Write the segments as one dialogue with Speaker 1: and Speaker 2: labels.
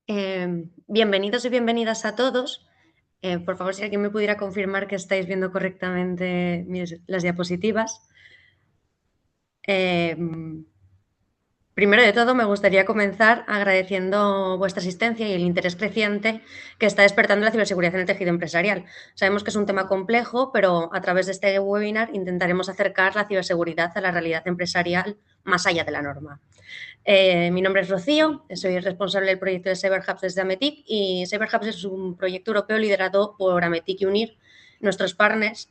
Speaker 1: Bienvenidos y bienvenidas a todos. Por favor, si alguien me pudiera confirmar que estáis viendo correctamente las diapositivas. Eh, Primero de todo, me gustaría comenzar agradeciendo vuestra asistencia y el interés creciente que está despertando la ciberseguridad en el tejido empresarial. Sabemos que es un tema complejo, pero a través de este webinar intentaremos acercar la ciberseguridad a la realidad empresarial más allá de la norma. Mi nombre es Rocío, soy responsable del proyecto de CyberHubs desde Ametic y CyberHubs es un proyecto europeo liderado por Ametic y UNIR, nuestros partners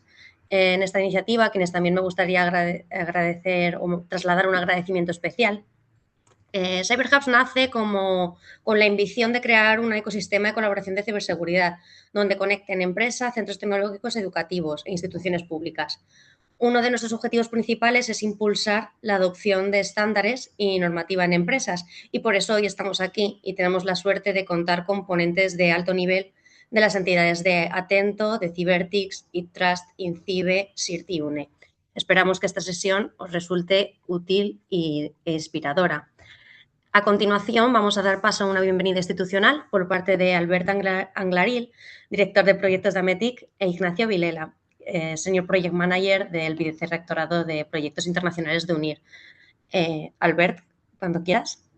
Speaker 1: en esta iniciativa, a quienes también me gustaría agradecer o trasladar un agradecimiento especial. CyberHubs nace con la ambición de crear un ecosistema de colaboración de ciberseguridad, donde conecten empresas, centros tecnológicos, educativos e instituciones públicas. Uno de nuestros objetivos principales es impulsar la adopción de estándares y normativa en empresas y por eso hoy estamos aquí y tenemos la suerte de contar con ponentes de alto nivel de las entidades de Atento, de Cybertix, ITrust, INCIBE, SIRT y UNE. Esperamos que esta sesión os resulte útil e inspiradora. A continuación, vamos a dar paso a una bienvenida institucional por parte de Albert Anglaril, director de proyectos de Ametic, e Ignacio Vilela, Senior Project Manager del Vicerrectorado de Proyectos Internacionales de UNIR. Albert, cuando quieras.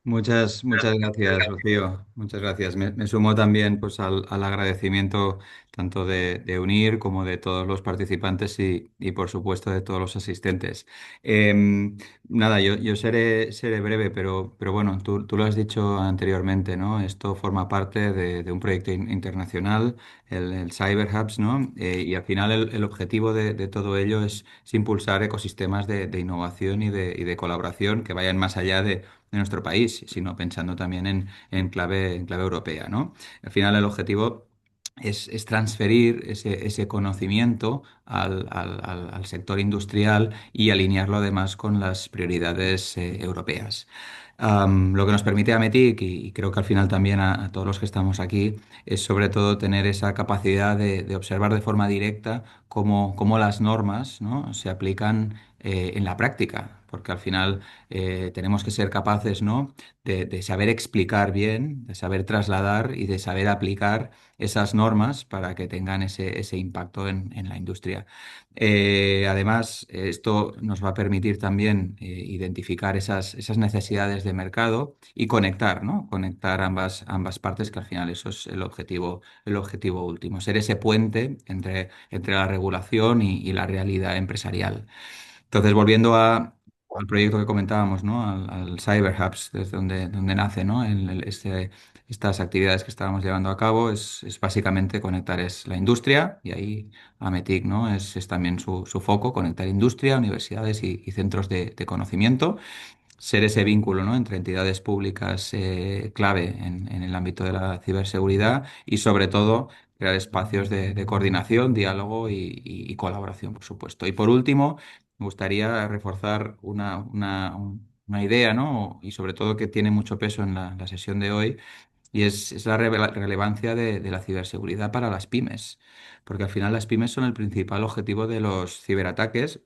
Speaker 2: Muchas gracias, Rocío. Muchas gracias. Me sumo también pues, al agradecimiento tanto de UNIR como de todos los participantes y, por supuesto, de todos los asistentes. Nada, yo seré breve, pero bueno, tú lo has dicho anteriormente, ¿no? Esto forma parte de un proyecto internacional, el CyberHubs, ¿no? Y al final el objetivo de todo ello es impulsar ecosistemas de innovación y de colaboración que vayan más allá de nuestro país, sino pensando también en clave europea, ¿no? Al final el objetivo es transferir ese conocimiento al sector industrial y alinearlo además con las prioridades europeas. Lo que nos permite a METIC, y creo que al final también a todos los que estamos aquí, es sobre todo tener esa capacidad de observar de forma directa cómo las normas, ¿no? se aplican en la práctica, porque al final tenemos que ser capaces, ¿no? de saber explicar bien, de saber trasladar y de saber aplicar esas normas para que tengan ese impacto en la industria. Además, esto nos va a permitir también identificar esas necesidades de mercado y conectar, ¿no? Conectar ambas partes, que al final eso es el objetivo último, ser ese puente entre la regulación y la realidad empresarial. Entonces, volviendo al proyecto que comentábamos, ¿no? Al CyberHubs, desde donde nace, ¿no? Estas actividades que estábamos llevando a cabo es básicamente conectar es la industria, y ahí Ametic, ¿no? Es también su foco, conectar industria, universidades y centros de conocimiento, ser ese vínculo, ¿no? entre entidades públicas clave en el ámbito de la ciberseguridad y, sobre todo, crear espacios de coordinación, diálogo y colaboración, por supuesto. Y por último, me gustaría reforzar una idea, ¿no? Y sobre todo que tiene mucho peso en la sesión de hoy, y es la relevancia de la ciberseguridad para las pymes, porque al final las pymes son el principal objetivo de los ciberataques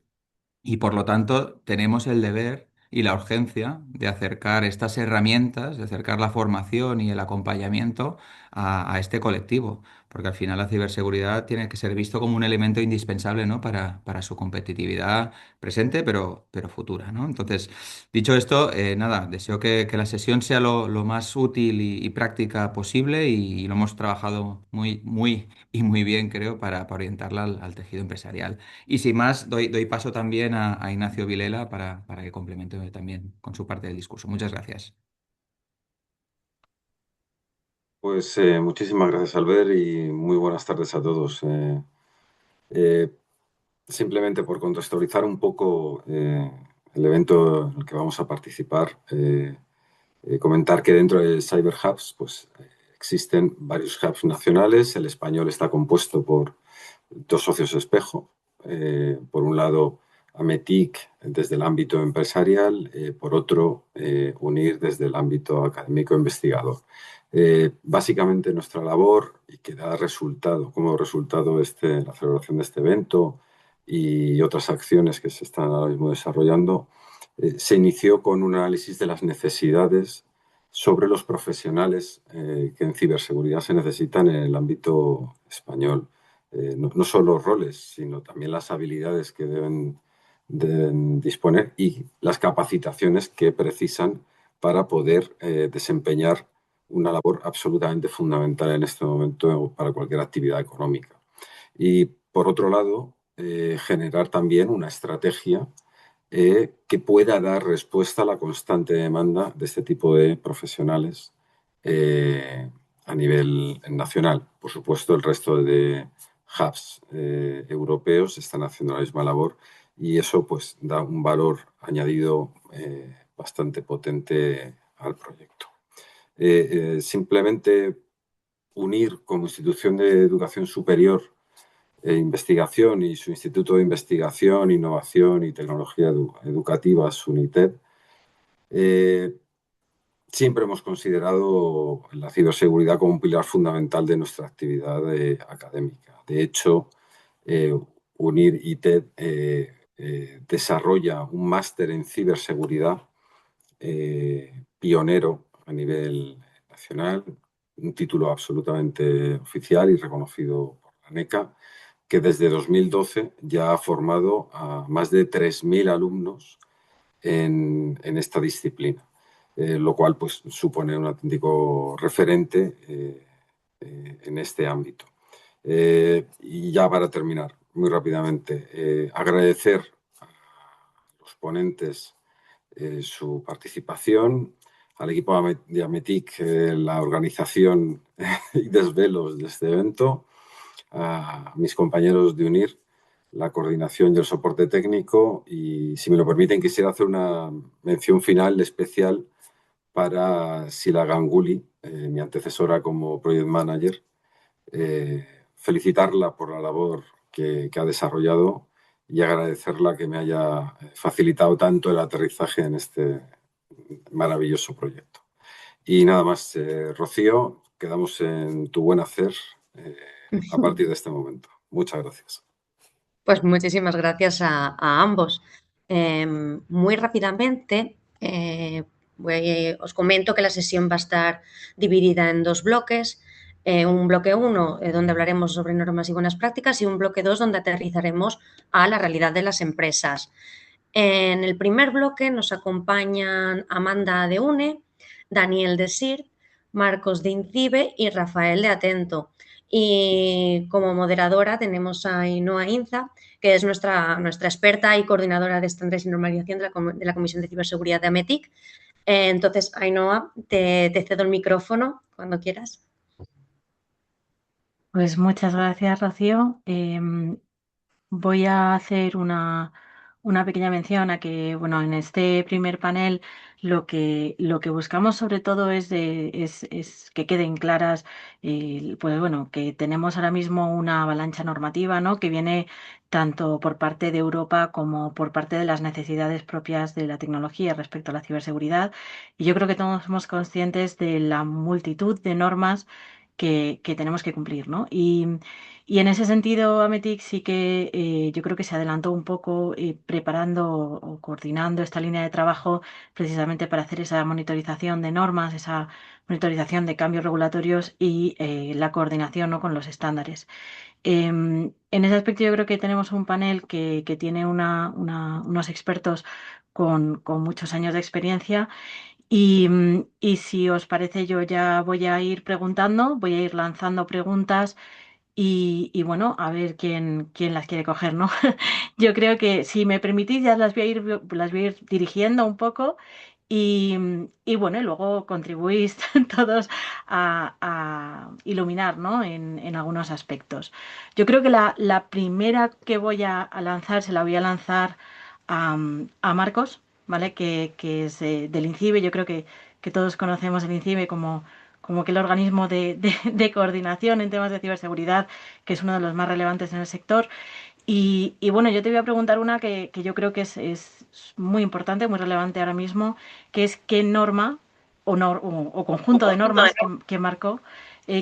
Speaker 2: y, por lo tanto, tenemos el deber y la urgencia de acercar estas herramientas, de acercar la formación y el acompañamiento a este colectivo, porque al final la ciberseguridad tiene que ser visto como un elemento indispensable, ¿no? para su competitividad presente, pero futura, ¿no? Entonces, dicho esto, nada, deseo que la sesión sea lo más útil y práctica posible, y lo hemos trabajado muy y muy bien, creo, para orientarla al tejido empresarial. Y sin más, doy paso también a Ignacio Vilela para que complemente también con su parte del discurso. Muchas gracias.
Speaker 3: Pues muchísimas gracias, Albert, y muy buenas tardes a todos. Eh, Simplemente por contextualizar un poco el evento en el que vamos a participar, comentar que dentro de Cyber Hubs pues, existen varios hubs nacionales. El español está compuesto por dos socios espejo. Por un lado, Ametic desde el ámbito empresarial, por otro, UNIR desde el ámbito académico investigador. Básicamente nuestra labor, y que da resultado, como resultado la celebración de este evento y otras acciones que se están ahora mismo desarrollando, se inició con un análisis de las necesidades sobre los profesionales que en ciberseguridad se necesitan en el ámbito español. No solo los roles, sino también las habilidades que deben disponer y las capacitaciones que precisan para poder desempeñar una labor absolutamente fundamental en este momento para cualquier actividad económica. Y por otro lado, generar también una estrategia que pueda dar respuesta a la constante demanda de este tipo de profesionales a nivel nacional. Por supuesto, el resto de hubs europeos están haciendo la misma labor y eso pues da un valor añadido bastante potente al proyecto. Simplemente unir como institución de educación superior investigación y su Instituto de Investigación, Innovación y Tecnología Educativa, SUNITED, siempre hemos considerado la ciberseguridad como un pilar fundamental de nuestra actividad académica. De hecho, UNIR y TED desarrolla un máster en ciberseguridad pionero a nivel nacional, un título absolutamente oficial y reconocido por la NECA, que desde 2012 ya ha formado a más de 3.000 alumnos en esta disciplina, lo cual pues, supone un auténtico referente en este ámbito. Y ya para terminar, muy rápidamente, agradecer a los ponentes su participación, al equipo de Ametic la organización y desvelos de este evento, a mis compañeros de UNIR, la coordinación y el soporte técnico y, si me lo permiten, quisiera hacer una mención final especial para Sila Ganguly, mi antecesora como Project Manager, felicitarla por la labor que ha desarrollado y agradecerla que me haya facilitado tanto el aterrizaje en este maravilloso proyecto. Y nada más, Rocío, quedamos en tu buen hacer a partir de este momento. Muchas gracias.
Speaker 1: Pues muchísimas gracias a ambos. Muy rápidamente, os comento que la sesión va a estar dividida en dos bloques. Un bloque 1, donde hablaremos sobre normas y buenas prácticas, y un bloque 2, donde aterrizaremos a la realidad de las empresas. En el primer bloque nos acompañan Amanda de UNE, Daniel de SIR, Marcos de INCIBE y Rafael de Atento. Y como moderadora tenemos a Ainhoa Inza, que es nuestra experta y coordinadora de estándares y normalización de la Comisión de Ciberseguridad de Ametic. Entonces, Ainhoa, te cedo el micrófono cuando quieras.
Speaker 4: Pues muchas gracias, Rocío. Voy a hacer una pequeña mención a que, bueno, en este primer panel lo que buscamos sobre todo es que queden claras, pues bueno, que tenemos ahora mismo una avalancha normativa, ¿no? Que viene tanto por parte de Europa como por parte de las necesidades propias de la tecnología respecto a la ciberseguridad. Y yo creo que todos somos conscientes de la multitud de normas que tenemos que cumplir, ¿no? Y en ese sentido, Ametic sí que yo creo que se adelantó un poco preparando o coordinando esta línea de trabajo precisamente para hacer esa monitorización de normas, esa monitorización de cambios regulatorios y la coordinación, ¿no?, con los estándares. En ese aspecto yo creo que tenemos un panel que tiene unos expertos con muchos años de experiencia. Y si os parece, yo ya voy a ir preguntando, voy a ir lanzando preguntas y bueno, a ver quién las quiere coger, ¿no? Yo creo que, si me permitís, ya las voy a ir dirigiendo un poco y bueno, y luego contribuís todos a iluminar, ¿no?, en algunos aspectos. Yo creo que la primera que voy a lanzar, se la voy a lanzar a Marcos, ¿vale? Que es del INCIBE. Yo creo que todos conocemos el INCIBE como que el organismo de coordinación en temas de ciberseguridad, que es uno de los más relevantes en el sector. Y bueno, yo te voy a preguntar una que yo creo que es muy importante, muy relevante ahora mismo, que es qué norma o conjunto de normas que Marco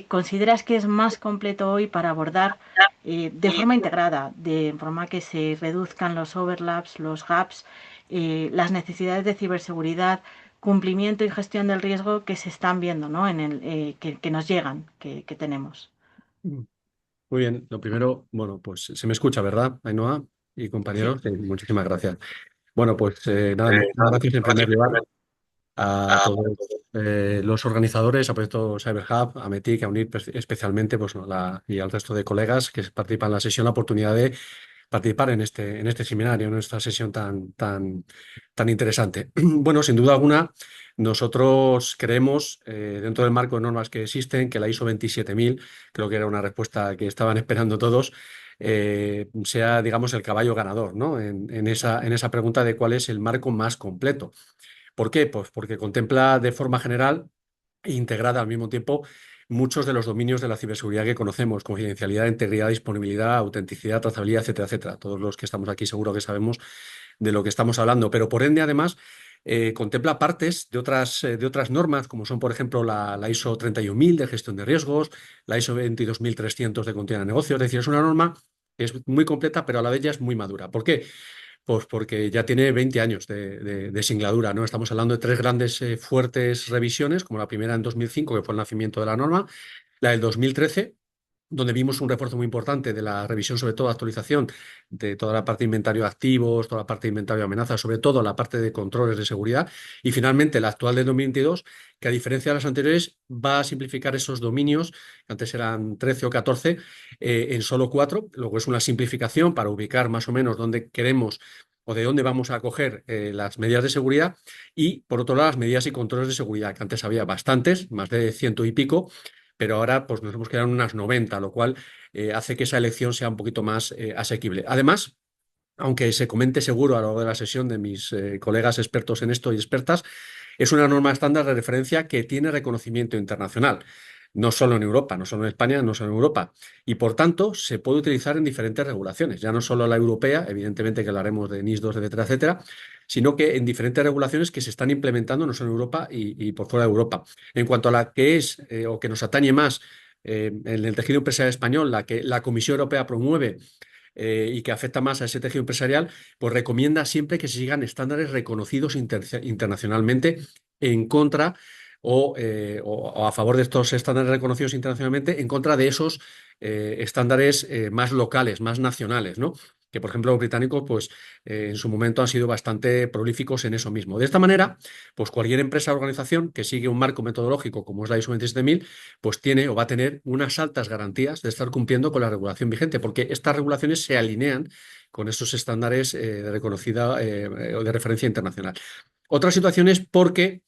Speaker 4: consideras que es más completo hoy para abordar de forma integrada, de forma que se reduzcan los overlaps, los gaps, las necesidades de ciberseguridad cumplimiento y gestión del riesgo que se están viendo, ¿no? Que nos llegan, que tenemos.
Speaker 5: Muy bien, lo primero, bueno, pues se me escucha, ¿verdad, Ainhoa y
Speaker 1: Sí.
Speaker 5: compañeros? Sí, muchísimas gracias. Bueno, pues nada, muchas gracias en primer lugar a todos los organizadores, a Proyecto Cyber Hub, a METIC, a UNIR especialmente, pues, ¿no? Y al resto de colegas que participan en la sesión, la oportunidad de participar en este seminario, en esta sesión tan interesante. Bueno, sin duda alguna, nosotros creemos, dentro del marco de normas que existen, que la ISO 27000, creo que era una respuesta que estaban esperando todos, sea, digamos, el caballo ganador, ¿no? En esa pregunta de cuál es el marco más completo. ¿Por qué? Pues porque contempla de forma general e integrada al mismo tiempo muchos de los dominios de la ciberseguridad que conocemos: confidencialidad, integridad, disponibilidad, autenticidad, trazabilidad, etcétera, etcétera. Todos los que estamos aquí seguro que sabemos de lo que estamos hablando, pero por ende, además, contempla partes de otras normas, como son, por ejemplo, la ISO 31000 de gestión de riesgos, la ISO 22300 de continuidad de negocio. Es decir, es una norma que es muy completa, pero a la vez ya es muy madura. ¿Por qué? Pues porque ya tiene 20 años de singladura, ¿no? Estamos hablando de tres grandes, fuertes revisiones, como la primera en 2005, que fue el nacimiento de la norma, la del 2013, donde vimos un refuerzo muy importante de la revisión, sobre todo actualización de toda la parte de inventario de activos, toda la parte de inventario de amenazas, sobre todo la parte de controles de seguridad, y finalmente la actual del 2022, que a diferencia de las anteriores va a simplificar esos dominios, que antes eran 13 o 14, en solo 4. Luego es una simplificación para ubicar más o menos dónde queremos o de dónde vamos a coger las medidas de seguridad, y por otro lado las medidas y controles de seguridad, que antes había bastantes, más de ciento y pico, pero ahora pues nos hemos quedado en unas 90, lo cual hace que esa elección sea un poquito más asequible. Además, aunque se comente seguro a lo largo de la sesión de mis colegas expertos en esto y expertas, es una norma estándar de referencia que tiene reconocimiento internacional, no solo en Europa, no solo en España, no solo en Europa, y por tanto se puede utilizar en diferentes regulaciones, ya no solo la europea, evidentemente que hablaremos de NIS 2, etcétera, etcétera, sino que en diferentes regulaciones que se están implementando no solo en Europa y por fuera de Europa. En cuanto a la que es o que nos atañe más en el tejido empresarial español, la que la Comisión Europea promueve y que afecta más a ese tejido empresarial, pues recomienda siempre que se sigan estándares reconocidos internacionalmente en contra o a favor de estos estándares reconocidos internacionalmente, en contra de esos estándares más locales, más nacionales, ¿no? Que, por ejemplo, los británicos, pues, en su momento han sido bastante prolíficos en eso mismo. De esta manera, pues cualquier empresa o organización que sigue un marco metodológico como es la ISO 27000, pues tiene o va a tener unas altas garantías de estar cumpliendo con la regulación vigente, porque estas regulaciones se alinean con esos estándares de reconocida o de referencia internacional. Otra situación es porque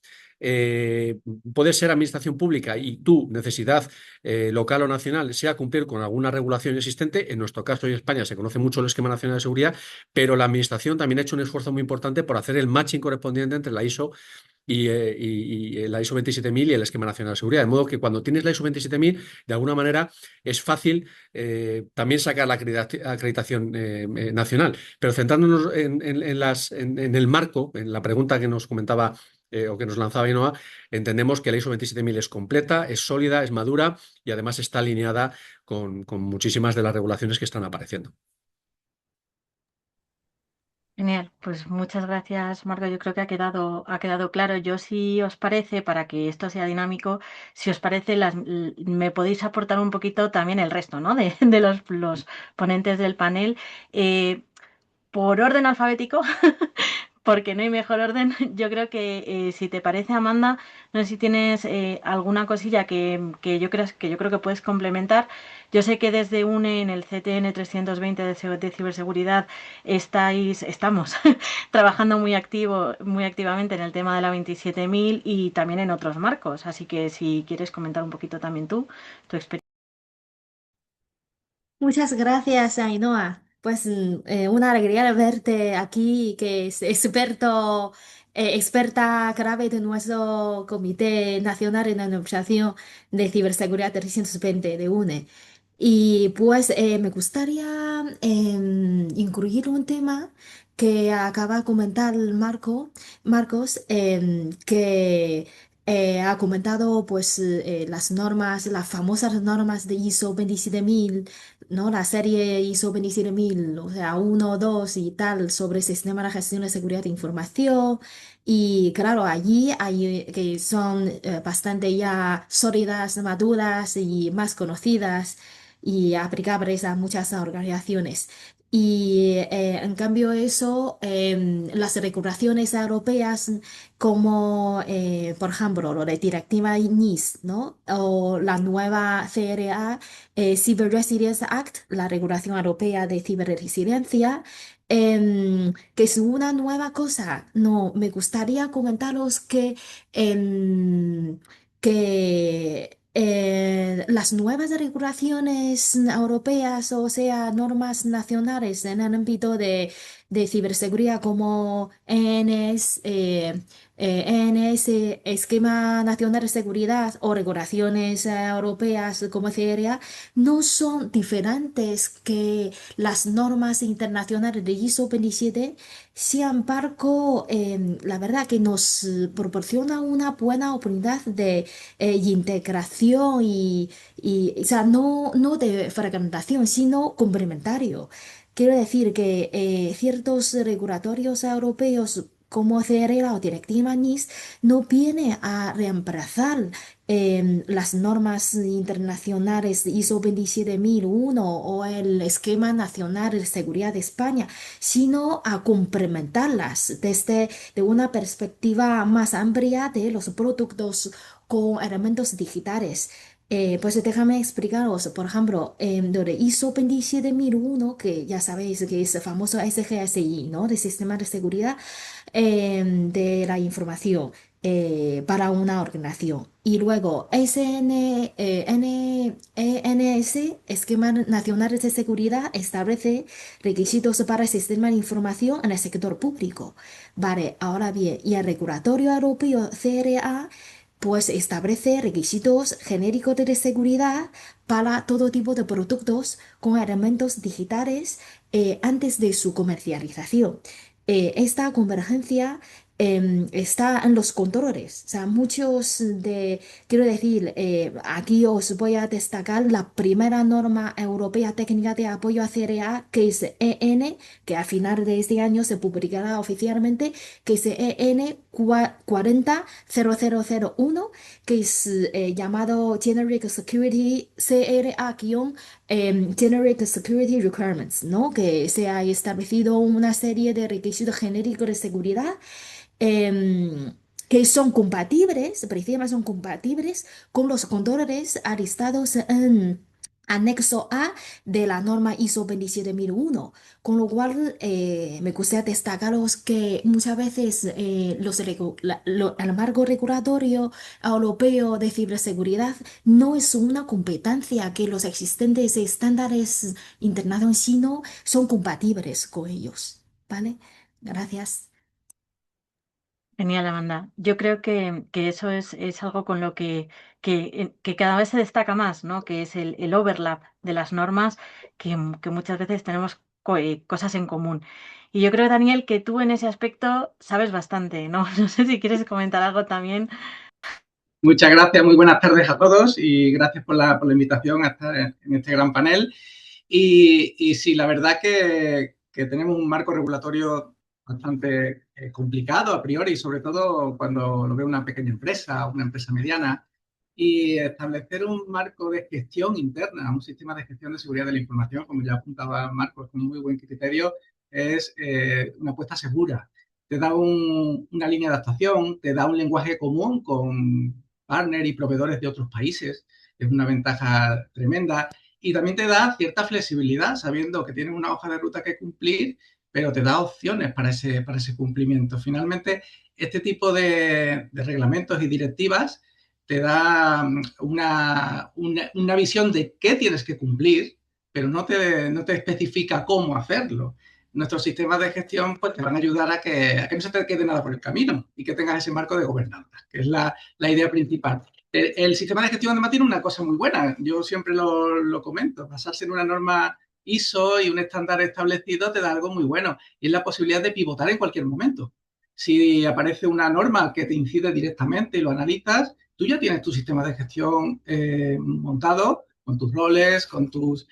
Speaker 5: eh, puede ser administración pública y tu necesidad local o nacional sea cumplir con alguna regulación existente. En nuestro caso, en España, se conoce mucho el Esquema Nacional de Seguridad, pero la administración también ha hecho un esfuerzo muy importante por hacer el matching correspondiente entre la ISO y la ISO 27000 y el Esquema Nacional de Seguridad. De modo que cuando tienes la ISO 27000, de alguna manera es fácil también sacar la acreditación nacional. Pero centrándonos en el marco, en la pregunta que nos comentaba o que nos lanzaba Ainhoa, entendemos que la ISO 27000 es completa, es sólida, es madura y además está alineada con muchísimas de las regulaciones que están apareciendo.
Speaker 4: Genial, pues muchas gracias, Marco. Yo creo que ha quedado claro. Yo, si os parece, para que esto sea dinámico, si os parece, me podéis aportar un poquito también el resto, ¿no? De los ponentes del panel. Eh, por orden alfabético, porque no hay mejor orden. Yo creo que, si te parece, Amanda, no sé si tienes alguna cosilla que yo creo que puedes complementar. Yo sé que desde UNE, en el CTN 320 de ciberseguridad, estamos trabajando muy activamente en el tema de la 27000 y también en otros marcos. Así que si quieres comentar un poquito también tú, tu experiencia.
Speaker 6: Muchas gracias, Ainhoa. Pues una alegría verte aquí, que es experta grave de nuestro Comité Nacional en la Administración de Ciberseguridad 320 de UNE. Y pues me gustaría incluir un tema que acaba de comentar Marcos, que ha comentado pues las normas, las famosas normas de ISO 27000, ¿no? La serie ISO 27000, o sea, uno 2 y tal, sobre el sistema de gestión de seguridad de información. Y claro, allí hay que son bastante ya sólidas, maduras y más conocidas y aplicables a muchas organizaciones. Y en cambio eso, las regulaciones europeas como por ejemplo lo de Directiva NIS, ¿no? O la nueva CRA, Cyber Resilience Act, la regulación europea de ciberresiliencia, que es una nueva cosa. No, me gustaría comentaros que las nuevas regulaciones europeas, o sea, normas nacionales en el ámbito de ciberseguridad como ENS, Esquema Nacional de Seguridad o regulaciones europeas como CRA, no son diferentes que las normas internacionales de ISO 27. Sin embargo, la verdad que nos proporciona una buena oportunidad de integración o sea, no de fragmentación, sino complementario. Quiero decir que ciertos regulatorios europeos como CRA o Directiva NIS no viene a reemplazar las normas internacionales ISO 27001 o el Esquema Nacional de Seguridad de España, sino a complementarlas desde de una perspectiva más amplia de los productos con elementos digitales. Pues déjame explicaros, por ejemplo, lo de ISO 27001, que ya sabéis que es el famoso SGSI, ¿no? De Sistema de Seguridad de la Información para una organización. Y luego ENS, Esquema Nacional de Seguridad, establece requisitos para el sistema de información en el sector público. Vale, ahora bien, y el regulatorio europeo CRA pues establece requisitos genéricos de seguridad para todo tipo de productos con elementos digitales antes de su comercialización. Esta convergencia está en los controles. O sea, quiero decir, aquí os voy a destacar la primera norma europea técnica de apoyo a CRA, que es EN, que a final de este año se publicará oficialmente, que es EN 400001, que es llamado Generic Security CRA- Generic Security Requirements, ¿no? Que se ha establecido una serie de requisitos genéricos de seguridad que son compatibles, precisamente son compatibles con los controles alistados en anexo A de la norma ISO 27001, con lo cual me gustaría destacaros que muchas veces el marco regulatorio europeo de ciberseguridad no es una competencia que los existentes estándares internacionales, sino son compatibles con ellos, ¿vale? Gracias.
Speaker 4: Genial, Amanda. Yo creo que eso es algo con lo que cada vez se destaca más, ¿no? Que es el overlap de las normas, que muchas veces tenemos cosas en común. Y yo creo, Daniel, que tú en ese aspecto sabes bastante, ¿no? No sé si quieres comentar algo también.
Speaker 7: Muchas gracias, muy buenas tardes a todos y gracias por la invitación a estar en este gran panel. Y sí, la verdad que tenemos un marco regulatorio bastante complicado a priori, sobre todo cuando lo ve una pequeña empresa o una empresa mediana. Y establecer un marco de gestión interna, un sistema de gestión de seguridad de la información, como ya apuntaba Marcos, con muy buen criterio, es una apuesta segura. Te da una línea de actuación, te da un lenguaje común con partners y proveedores de otros países, es una ventaja tremenda. Y también te da cierta flexibilidad, sabiendo que tienes una hoja de ruta que cumplir, pero te da opciones para ese cumplimiento. Finalmente, este tipo de reglamentos y directivas te da una visión de qué tienes que cumplir, pero no te especifica cómo hacerlo. Nuestros sistemas de gestión pues, te van a ayudar a que no se te quede nada por el camino y que tengas ese marco de gobernanza, que es la idea principal. El sistema de gestión además tiene una cosa muy buena, yo siempre lo comento, basarse en una norma ISO y un estándar establecido te da algo muy bueno y es la posibilidad de pivotar en cualquier momento. Si aparece una norma que te incide directamente y lo analizas, tú ya tienes tu sistema de gestión montado con tus roles, con tus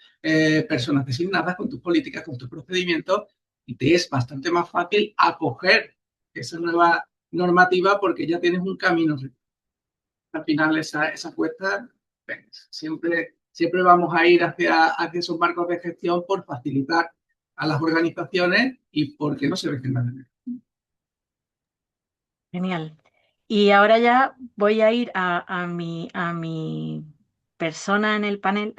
Speaker 7: personas designadas, con tus políticas, con tus procedimientos, y te es bastante más fácil acoger esa nueva normativa porque ya tienes un camino. Al final esa cuesta, pues, siempre vamos a ir hacia esos marcos de gestión por facilitar a las organizaciones y porque no se regionalizan.
Speaker 4: Genial. Y ahora ya voy a ir a mi persona en el panel,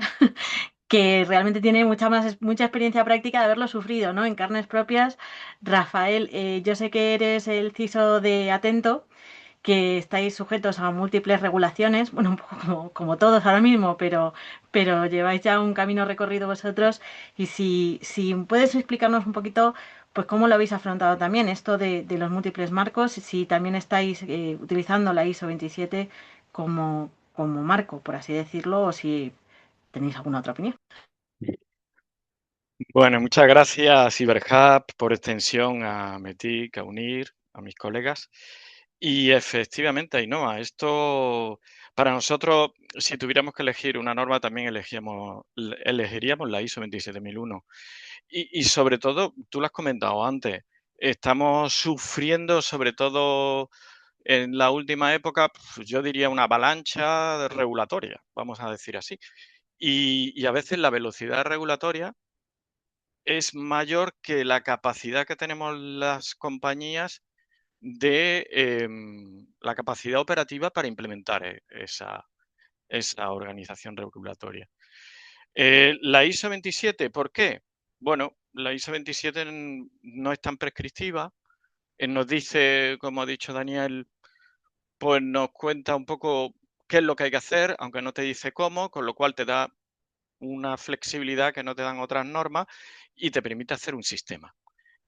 Speaker 4: que realmente tiene mucha experiencia práctica de haberlo sufrido, ¿no? En carnes propias. Rafael, yo sé que eres el CISO de Atento, que estáis sujetos a múltiples regulaciones, bueno, un poco como todos ahora mismo, pero lleváis ya un camino recorrido vosotros. Y si puedes explicarnos un poquito, pues cómo lo habéis afrontado también, esto de los múltiples marcos, si también estáis utilizando la ISO 27 como marco, por así decirlo, o si tenéis alguna otra opinión.
Speaker 8: Bueno, muchas gracias a CyberHub, por extensión a METIC, a UNIR, a mis colegas. Y efectivamente, Ainhoa, esto para nosotros, si tuviéramos que elegir una norma, también elegiríamos la ISO 27001. Y sobre todo, tú lo has comentado antes, estamos sufriendo, sobre todo en la última época, pues, yo diría una avalancha regulatoria, vamos a decir así. Y a veces la velocidad regulatoria es mayor que la capacidad que tenemos las compañías de la capacidad operativa para implementar esa organización regulatoria. La ISO 27, ¿por qué? Bueno, la ISO 27 no es tan prescriptiva, nos dice, como ha dicho Daniel, pues nos cuenta un poco qué es lo que hay que hacer, aunque no te dice cómo, con lo cual te da una flexibilidad que no te dan otras normas y te permite hacer un sistema,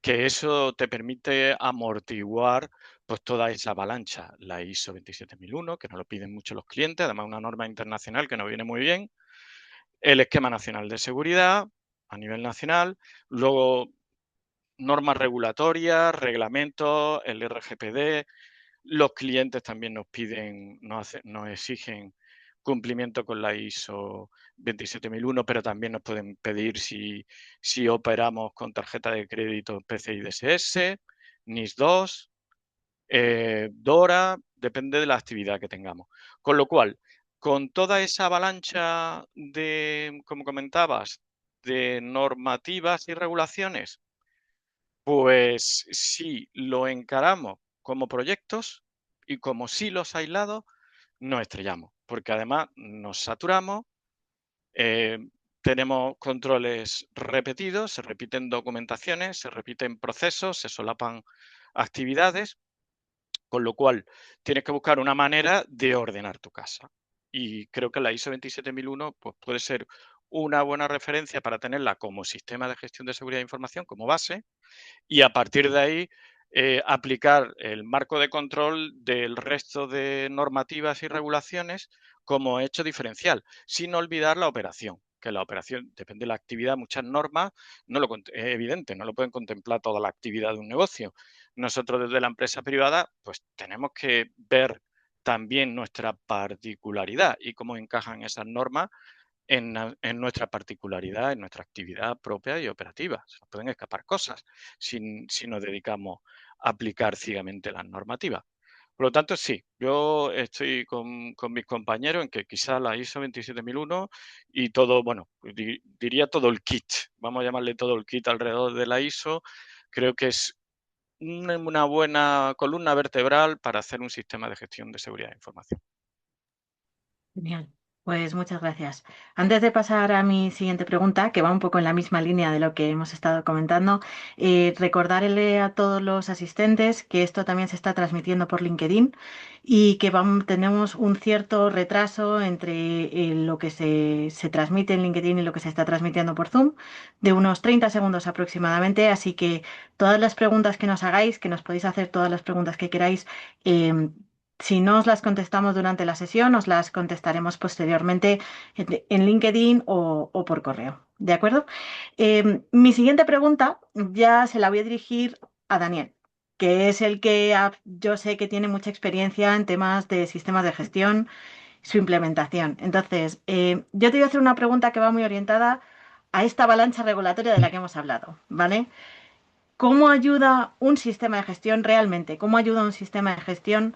Speaker 8: que eso te permite amortiguar pues toda esa avalancha. La ISO 27001, que nos lo piden mucho los clientes, además una norma internacional que nos viene muy bien, el Esquema Nacional de Seguridad a nivel nacional, luego normas regulatorias, reglamentos, el RGPD, los clientes también nos piden, nos exigen cumplimiento con la ISO 27001, pero también nos pueden pedir si operamos con tarjeta de crédito PCI DSS, NIS2, DORA, depende de la actividad que tengamos. Con lo cual, con toda esa avalancha de, como comentabas, de normativas y regulaciones, pues si lo encaramos como proyectos y como silos aislados, nos estrellamos, porque además nos saturamos, tenemos controles repetidos, se repiten documentaciones, se repiten procesos, se solapan actividades, con lo cual tienes que buscar una manera de ordenar tu casa. Y creo que la ISO 27001 pues, puede ser una buena referencia para tenerla como sistema de gestión de seguridad de información, como base, y a partir de ahí aplicar el marco de control del resto de normativas y regulaciones como hecho diferencial, sin olvidar la operación, que la operación depende de la actividad, muchas normas, es evidente, no lo pueden contemplar toda la actividad de un negocio. Nosotros desde la empresa privada pues tenemos que ver también nuestra particularidad y cómo encajan esas normas en nuestra particularidad, en nuestra actividad propia y operativa. Se nos pueden escapar cosas si nos dedicamos a aplicar ciegamente las normativas. Por lo tanto, sí, yo estoy con mis compañeros en que quizá la ISO 27001 y todo, bueno, diría todo el kit, vamos a llamarle todo el kit alrededor de la ISO, creo que es una buena columna vertebral para hacer un sistema de gestión de seguridad de información.
Speaker 4: Genial. Pues muchas gracias. Antes de pasar a mi siguiente pregunta, que va un poco en la misma línea de lo que hemos estado comentando, recordarle a todos los asistentes que esto también se está transmitiendo por LinkedIn y que tenemos un cierto retraso entre lo que se transmite en LinkedIn y lo que se está transmitiendo por Zoom, de unos 30 segundos aproximadamente. Así que todas las preguntas que nos hagáis, que nos podéis hacer todas las preguntas que queráis, si no os las contestamos durante la sesión, os las contestaremos posteriormente en LinkedIn o por correo. ¿De acuerdo? Mi siguiente pregunta ya se la voy a dirigir a Daniel, que es el que yo sé que tiene mucha experiencia en temas de sistemas de gestión su implementación. Entonces, yo te voy a hacer una pregunta que va muy orientada a esta avalancha regulatoria de la que hemos hablado, ¿vale? ¿Cómo ayuda un sistema de gestión realmente? ¿Cómo ayuda un sistema de gestión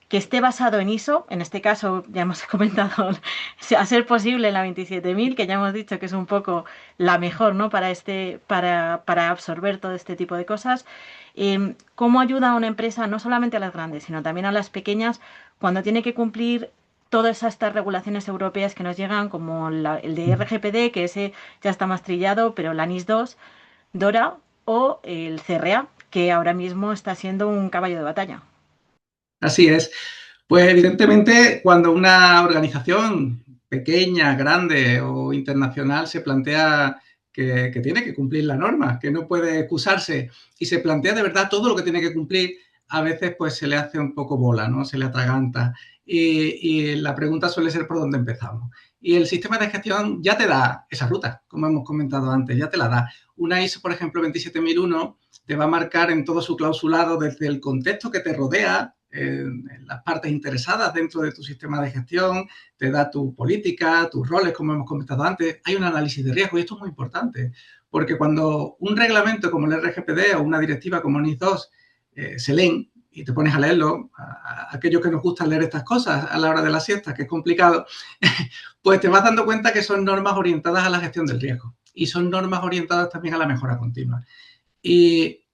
Speaker 4: que esté basado en ISO? En este caso, ya hemos comentado, a ser posible la 27000, que ya hemos dicho que es un poco la mejor, ¿no? Para absorber todo este tipo de cosas. ¿Cómo ayuda a una empresa, no solamente a las grandes, sino también a las pequeñas, cuando tiene que cumplir todas estas regulaciones europeas que nos llegan, como el de RGPD, que ese ya está más trillado, pero la NIS 2, DORA o el CRA, que ahora mismo está siendo un caballo de batalla?
Speaker 7: Así es. Pues evidentemente cuando una organización pequeña, grande o internacional se plantea que tiene que cumplir la norma, que no puede excusarse y se plantea de verdad todo lo que tiene que cumplir, a veces pues se le hace un poco bola, ¿no? Se le atraganta y la pregunta suele ser por dónde empezamos. Y el sistema de gestión ya te da esa ruta, como hemos comentado antes, ya te la da. Una ISO, por ejemplo, 27001, te va a marcar en todo su clausulado desde el contexto que te rodea, en las partes interesadas dentro de tu sistema de gestión, te da tu política, tus roles, como hemos comentado antes. Hay un análisis de riesgo y esto es muy importante, porque cuando un reglamento como el RGPD o una directiva como NIS 2 se leen y te pones a leerlo, a aquellos que nos gusta leer estas cosas a la hora de la siesta, que es complicado, pues te vas dando cuenta que son normas orientadas a la gestión del riesgo y son normas orientadas también a la mejora continua. Y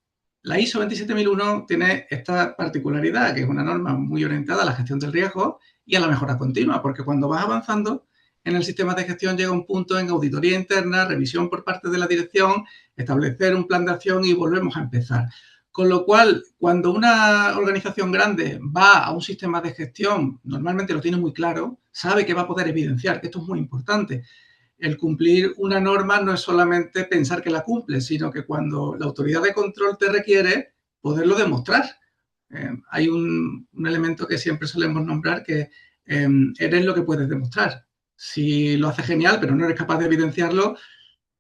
Speaker 7: la ISO 27001 tiene esta particularidad, que es una norma muy orientada a la gestión del riesgo y a la mejora continua, porque cuando vas avanzando en el sistema de gestión llega un punto en auditoría interna, revisión por parte de la dirección, establecer un plan de acción y volvemos a empezar. Con lo cual, cuando una organización grande va a un sistema de gestión, normalmente lo tiene muy claro, sabe que va a poder evidenciar, que esto es muy importante. El cumplir una norma no es solamente pensar que la cumple, sino que cuando la autoridad de control te requiere, poderlo demostrar. Hay un elemento que siempre solemos nombrar que eres lo que puedes demostrar. Si lo haces genial, pero no eres capaz de evidenciarlo,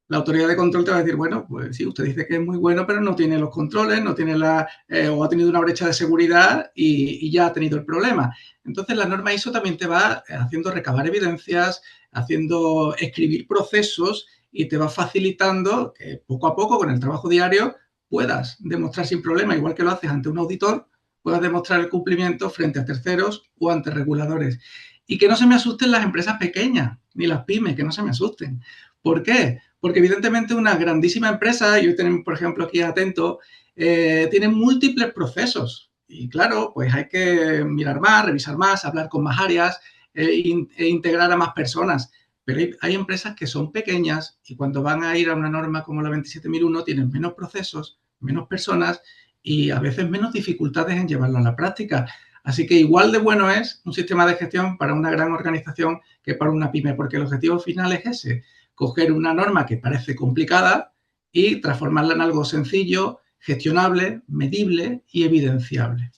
Speaker 7: la autoridad de control te va a decir, bueno, pues sí, usted dice que es muy bueno, pero no tiene los controles, no tiene o ha tenido una brecha de seguridad y ya ha tenido el problema. Entonces, la norma ISO también te va haciendo recabar evidencias, haciendo escribir procesos y te va facilitando que poco a poco, con el trabajo diario, puedas demostrar sin problema, igual que lo haces ante un auditor, puedas demostrar el cumplimiento frente a terceros o ante reguladores. Y que no se me asusten las empresas pequeñas, ni las pymes, que no se me asusten. ¿Por qué? Porque evidentemente una grandísima empresa, y hoy tenemos, por ejemplo, aquí Atento, tiene múltiples procesos. Y claro, pues hay que mirar más, revisar más, hablar con más áreas e integrar a más personas. Pero hay empresas que son pequeñas y cuando van a ir a una norma como la 27001 tienen menos procesos, menos personas y a veces menos dificultades en llevarlo a la práctica. Así que igual de bueno es un sistema de gestión para una gran organización que para una pyme, porque el objetivo final es ese, coger una norma que parece complicada y transformarla en algo sencillo, gestionable, medible y evidenciable.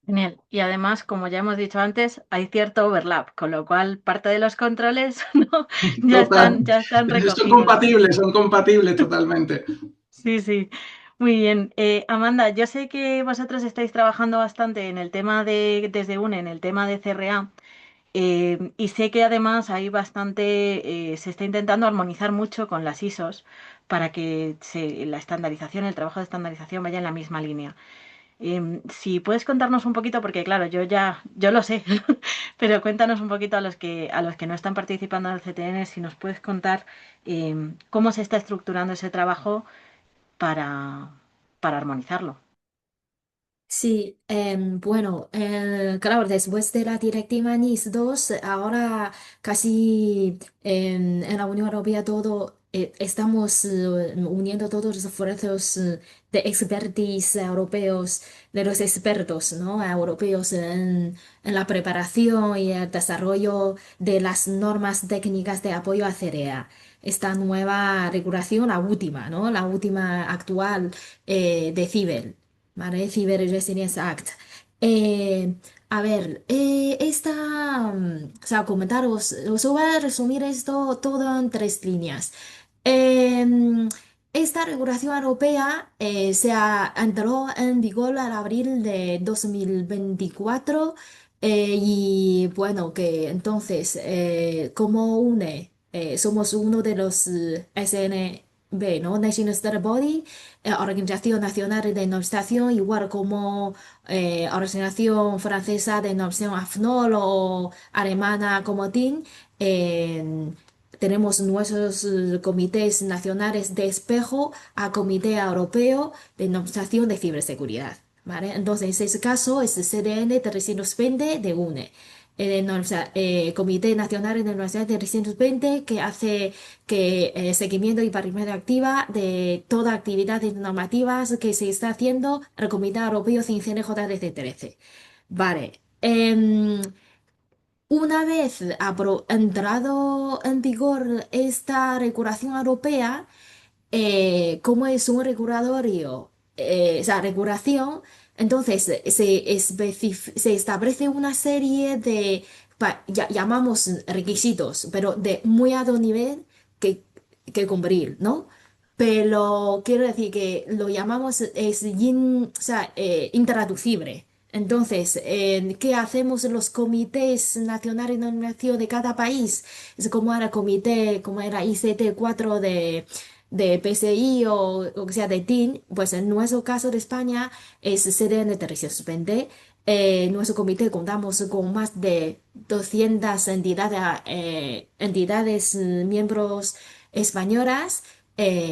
Speaker 4: Genial. Y además, como ya hemos dicho antes, hay cierto overlap, con lo cual parte de los controles ¿no? ya están recogidos.
Speaker 7: Son compatibles totalmente.
Speaker 4: Sí, sí. Muy bien. Amanda, yo sé que vosotros estáis trabajando bastante en el tema desde UNE, en el tema de CRA, y sé que además hay bastante, se está intentando armonizar mucho con las ISOs para que la estandarización, el trabajo de estandarización vaya en la misma línea. Si puedes contarnos un poquito, porque claro, yo lo sé, pero cuéntanos un poquito a los que no están participando en el CTN, si nos puedes contar cómo se está estructurando ese trabajo para, para armonizarlo.
Speaker 6: Sí, bueno, claro, después de la directiva NIS 2, ahora casi en la Unión Europea todo, estamos uniendo todos los esfuerzos de expertise europeos, de los expertos, ¿no? Europeos en la preparación y el desarrollo de las normas técnicas de apoyo a CEREA. Esta nueva regulación, la última, ¿no? La última actual de CIBEL. ¿Vale? Cyber Resilience Act. A ver, o sea, comentaros, os voy a resumir esto todo en 3 líneas. Esta regulación europea entró en vigor al abril de 2024 Y bueno, que entonces, como UNE, somos uno de los SNB, ¿no? National Standard Body, Organización Nacional de Normalización, igual como Organización Francesa de Normalización AFNOR o alemana como TIN. Tenemos nuestros comités nacionales de espejo a Comité Europeo de Normalización de Ciberseguridad. ¿Vale? Entonces, en ese caso, es el CDN 320 de UNE. Comité Nacional de Universidad de 320 que hace seguimiento y participación activa de toda actividades normativas que se está haciendo el Comité Europeo sin CNJDC 13. Vale. Una vez entrado en vigor esta regulación europea, como es un regulatorio, o sea, regulación, entonces se establece una serie de, llamamos requisitos, pero de muy alto nivel que, que cumplir, ¿no? Pero quiero decir que lo llamamos o sea, intraducible. Entonces, ¿qué hacemos los comités nacionales de normación de cada país? Es como era el comité, como era ICT 4 de PCI o que sea de TIN, pues en nuestro caso de España es CDN 320. En nuestro comité contamos con más de 200 entidades miembros españolas.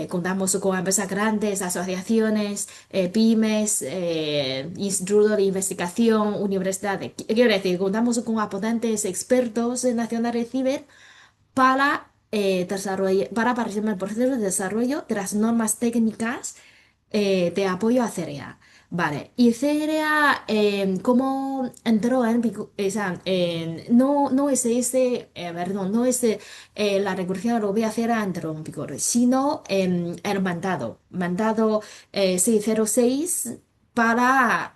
Speaker 6: Contamos con empresas grandes, asociaciones, pymes, institutos de investigación, universidades. Quiero decir, contamos con aponentes expertos nacionales de ciber para participar en el proceso de desarrollo de las normas técnicas de apoyo a CEREA. Vale, y CEREA, ¿cómo entró en vigor? O sea, no es perdón, no es la regulación europea CEREA entró en vigor, sino el mandado 606 para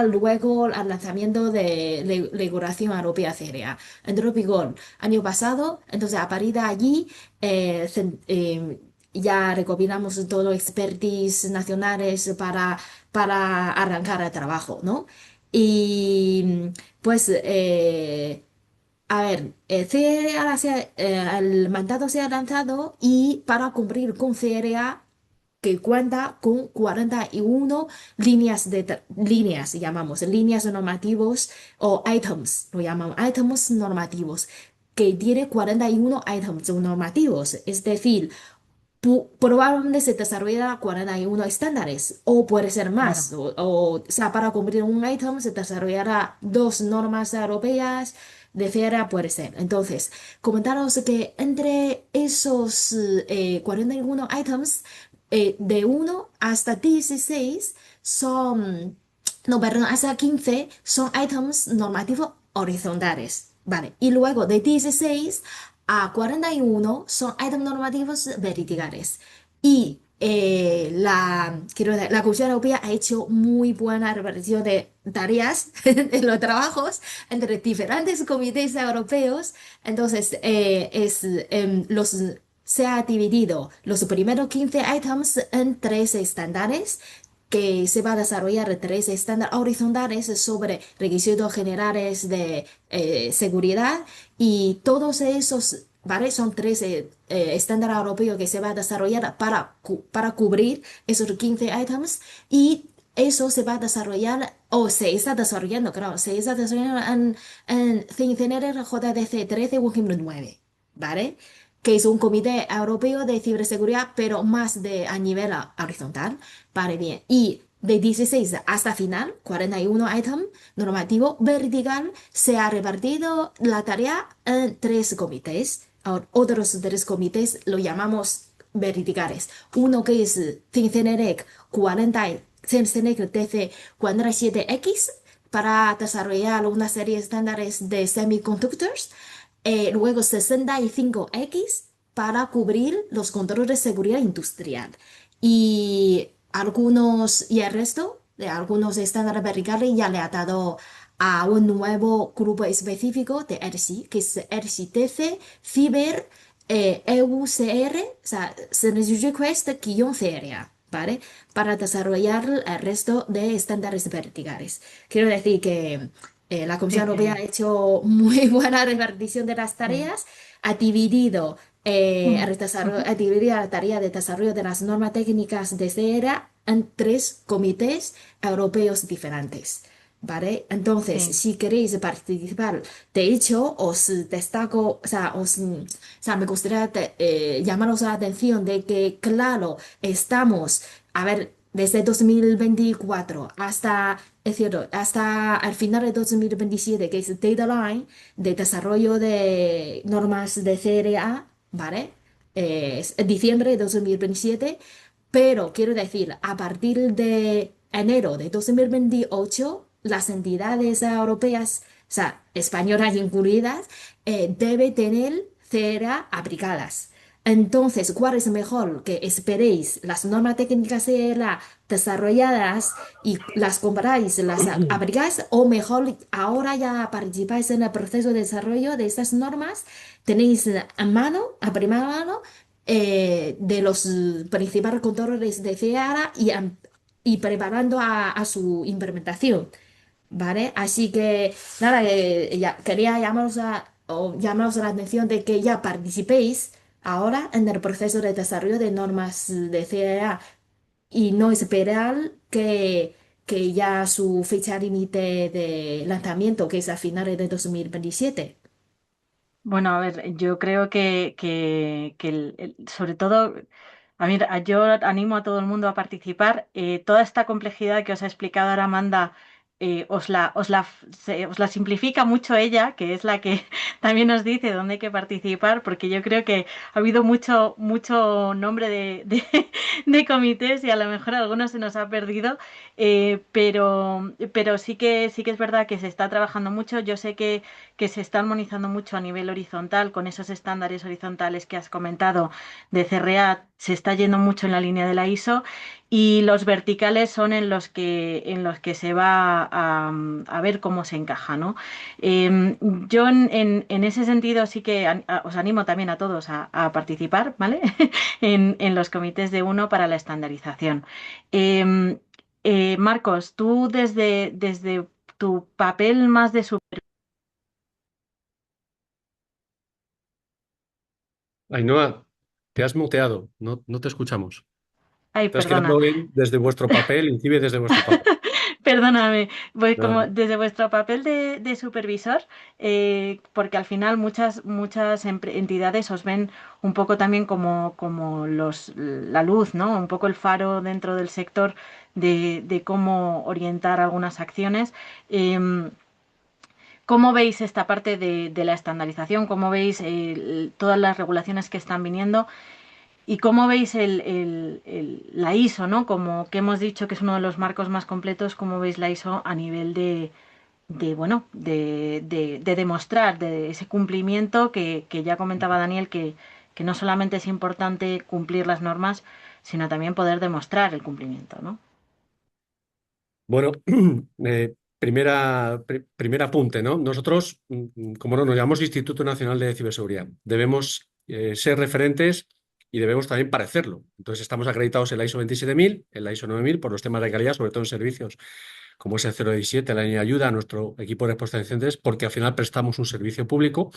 Speaker 6: luego el lanzamiento de regulación europea CEREA. Entró en vigor año pasado, entonces a partir de allí ya recopilamos todo expertise nacionales para arrancar el trabajo, ¿no? Y pues, a ver, el mandato se ha lanzado y para cumplir con CRA que cuenta con 41 líneas, llamamos, líneas normativos o items, lo llamamos, items normativos, que tiene 41 items normativos, es decir, probablemente se desarrollará 41 estándares o puede ser más.
Speaker 4: Claro.
Speaker 6: O sea, para cumplir un item se desarrollará dos normas europeas de FERA, puede ser. Entonces, comentaros que entre esos 41 items, de 1 hasta 16 son, no, perdón, hasta 15 son items normativos horizontales. Vale, y luego de 16 a 41 son items normativos verticales. Y la Comisión Europea ha hecho muy buena repartición de tareas en los trabajos entre diferentes comités europeos. Entonces, se ha dividido los primeros 15 items en tres estándares que se va a desarrollar tres estándares horizontales sobre requisitos generales de seguridad y todos esos, ¿vale? Son tres estándares europeos que se va a desarrollar para cubrir esos 15 items y eso se va a desarrollar, o se está desarrollando, claro, se está desarrollando en CINCENER JDC 13 Working Group 9, ¿vale? Que es un comité europeo de ciberseguridad, pero más a nivel horizontal. Vale, bien. Y de 16 hasta final, 41 ítems normativo vertical, se ha repartido la tarea en tres comités. Ahora, otros tres comités lo llamamos verticales. Uno que es CINCENEREC 40, CINCENEREC TC 47X para desarrollar una serie de estándares de semiconductors. Luego 65X para cubrir los controles de seguridad industrial. Y el resto de algunos estándares verticales ya le ha dado a un nuevo grupo específico de ERSI, que es ERSI-TC, Ciber, EUCR, o sea, Service Request-CRA, ¿vale? Para desarrollar el resto de estándares verticales. Quiero decir que La
Speaker 4: Sí,
Speaker 6: Comisión Europea ha hecho muy buena repartición de las
Speaker 4: sí.
Speaker 6: tareas, ha dividido,
Speaker 4: Mm, ujú,
Speaker 6: ha dividido la tarea de desarrollo de las normas técnicas de CERA en tres comités europeos diferentes. ¿Vale? Entonces,
Speaker 4: sí.
Speaker 6: si queréis participar, de hecho, os destaco, o sea, me gustaría llamaros la atención de que, claro, estamos, a ver, desde 2024 hasta, es cierto, hasta el final de 2027, que es deadline de desarrollo de normas de CRA, ¿vale? Es diciembre de 2027, pero quiero decir, a partir de enero de 2028, las entidades europeas, o sea, españolas incluidas, debe tener CERA aplicadas. Entonces, ¿cuál es mejor? Que esperéis las normas técnicas CERA desarrolladas y las comparáis, las aplicáis, o mejor, ahora ya participáis en el proceso de desarrollo de estas normas, tenéis a mano, a primera mano, de los principales controles de CERA y preparando a su implementación. ¿Vale? Así que nada, quería llamaros la atención de que ya participéis ahora en el proceso de desarrollo de normas de CEA y no esperar que ya su fecha límite de lanzamiento, que es a finales de 2027.
Speaker 4: Bueno, a ver, yo creo que sobre todo, a mí, yo animo a todo el mundo a participar. Toda esta complejidad que os ha explicado ahora Amanda, os la simplifica mucho ella, que es la que también nos dice dónde hay que participar, porque yo creo que ha habido mucho nombre de comités y a lo mejor algunos se nos ha perdido, pero sí que es verdad que se está trabajando mucho. Yo sé que se está armonizando mucho a nivel horizontal con esos estándares horizontales que has comentado de CRA, se está yendo mucho en la línea de la ISO y los verticales son en los que se va a ver cómo se encaja, ¿no? Yo en ese sentido sí que os animo también a todos a participar, ¿vale? En los comités de uno para la estandarización. Eh, Marcos, tú desde tu papel más de
Speaker 5: Ainhoa, te has muteado, no te escuchamos.
Speaker 4: Ay,
Speaker 5: Te has
Speaker 4: perdona,
Speaker 5: quedado en desde vuestro papel, incide desde vuestro papel.
Speaker 4: perdóname. Voy
Speaker 5: Nada,
Speaker 4: como desde vuestro papel de supervisor, porque al final muchas entidades os ven un poco también como la luz, ¿no? Un poco el faro dentro del sector de cómo orientar algunas acciones. Em, ¿Cómo veis esta parte de la estandarización? ¿Cómo veis todas las regulaciones que están viniendo? ¿Y cómo veis la ISO, ¿no? Como que hemos dicho que es uno de los marcos más completos, ¿cómo veis la ISO a nivel bueno, de demostrar de ese cumplimiento que ya comentaba Daniel, que no solamente es importante cumplir las normas, sino también poder demostrar el cumplimiento, ¿no?
Speaker 5: bueno, primer apunte, ¿no? Nosotros, como no, nos llamamos Instituto Nacional de Ciberseguridad. Debemos ser referentes y debemos también parecerlo. Entonces, estamos acreditados en la ISO 27000, en la ISO 9000 por los temas de calidad, sobre todo en servicios como es el 017, la línea de ayuda a nuestro equipo de respuesta a incidentes, porque al final prestamos un servicio público.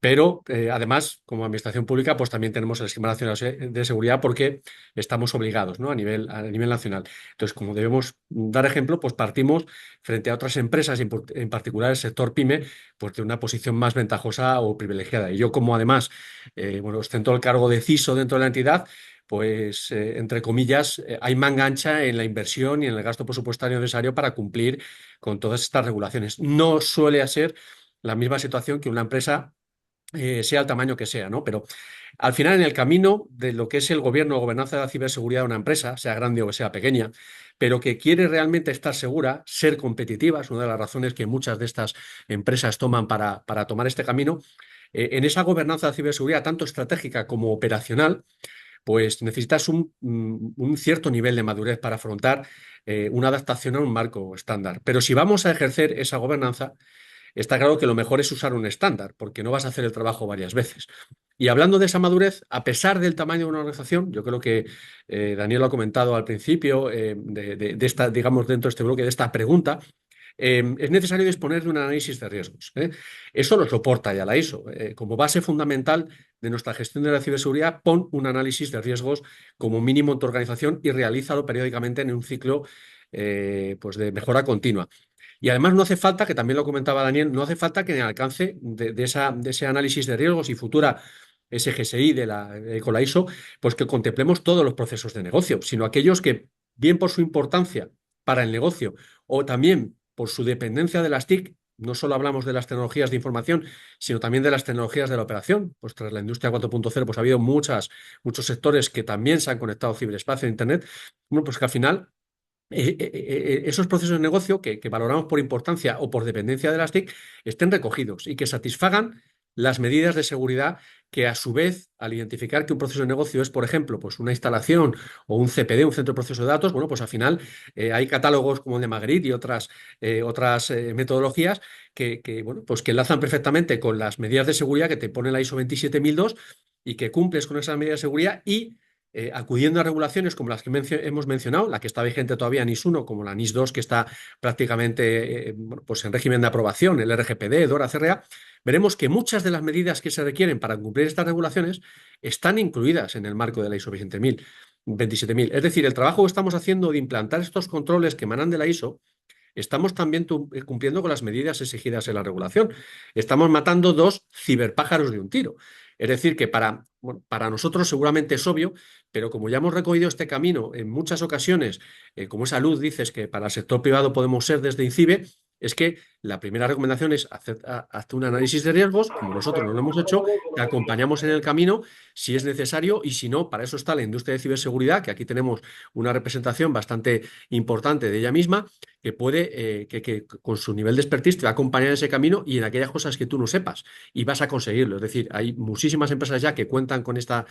Speaker 5: Pero además, como administración pública, pues también tenemos el esquema nacional de seguridad porque estamos obligados, ¿no? A nivel nacional. Entonces, como debemos dar ejemplo, pues partimos frente a otras empresas, en particular el sector PYME, pues de una posición más ventajosa o privilegiada. Y yo, como además, bueno, ostento el cargo de CISO dentro de la entidad, pues, entre comillas, hay manga ancha en la inversión y en el gasto presupuestario necesario para cumplir con todas estas regulaciones. No suele ser la misma situación que una empresa sea el tamaño que sea, ¿no? Pero al final, en el camino de lo que es el gobierno o gobernanza de la ciberseguridad de una empresa, sea grande o sea pequeña, pero que quiere realmente estar segura, ser competitiva, es una de las razones que muchas de estas empresas toman para tomar este camino, en esa gobernanza de ciberseguridad, tanto estratégica como operacional, pues necesitas un cierto nivel de madurez para afrontar una adaptación a un marco estándar. Pero si vamos a ejercer esa gobernanza, está claro que lo mejor es usar un estándar, porque no vas a hacer el trabajo varias veces. Y hablando de esa madurez, a pesar del tamaño de una organización, yo creo que Daniel lo ha comentado al principio, de esta, digamos, dentro de este bloque, de esta pregunta, es necesario disponer de un análisis de riesgos. Eso lo soporta ya la ISO. Como base fundamental de nuestra gestión de la ciberseguridad, pon un análisis de riesgos como mínimo en tu organización y realízalo periódicamente en un ciclo pues de mejora continua. Y además no hace falta, que también lo comentaba Daniel, no hace falta que en el alcance de ese análisis de riesgos y futura SGSI con la ISO, pues que contemplemos todos los procesos de negocio, sino aquellos que, bien por su importancia para el negocio o también por su dependencia de las TIC, no solo hablamos de las tecnologías de información, sino también de las tecnologías de la operación. Pues tras la industria 4.0, pues ha habido muchos sectores que también se han conectado a ciberespacio, a Internet. Bueno, pues que al final esos procesos de negocio que valoramos por importancia o por dependencia de las TIC estén recogidos y que satisfagan las medidas de seguridad que a su vez, al identificar que un proceso de negocio es, por ejemplo, pues una instalación o un CPD, un centro de proceso de datos, bueno, pues al final hay catálogos como el de Magritte y otras metodologías bueno, pues que enlazan perfectamente con las medidas de seguridad que te pone la ISO 27002 y que cumples con esas medidas de seguridad y acudiendo a regulaciones como las que hemos mencionado, la que está vigente todavía NIS 1, como la NIS 2, que está prácticamente bueno, pues en régimen de aprobación, el RGPD, DORA, CRA, veremos que muchas de las medidas que se requieren para cumplir estas regulaciones están incluidas en el marco de la ISO 27000. Es decir, el trabajo que estamos haciendo de implantar estos controles que emanan de la ISO, estamos también cumpliendo con las medidas exigidas en la regulación. Estamos matando dos ciberpájaros de un tiro. Es decir, que bueno, para nosotros seguramente es obvio, pero como ya hemos recorrido este camino en muchas ocasiones, como esa luz dices que para el sector privado podemos ser desde INCIBE, es que la primera recomendación es hacer un análisis de riesgos, como nosotros no lo hemos hecho, te acompañamos en el camino si es necesario y si no, para eso está la industria de ciberseguridad, que aquí tenemos una representación bastante importante de ella misma que puede, que con su nivel de expertise te va a acompañar en ese camino y en aquellas cosas que tú no sepas y vas a conseguirlo. Es decir, hay muchísimas empresas ya que cuentan con esta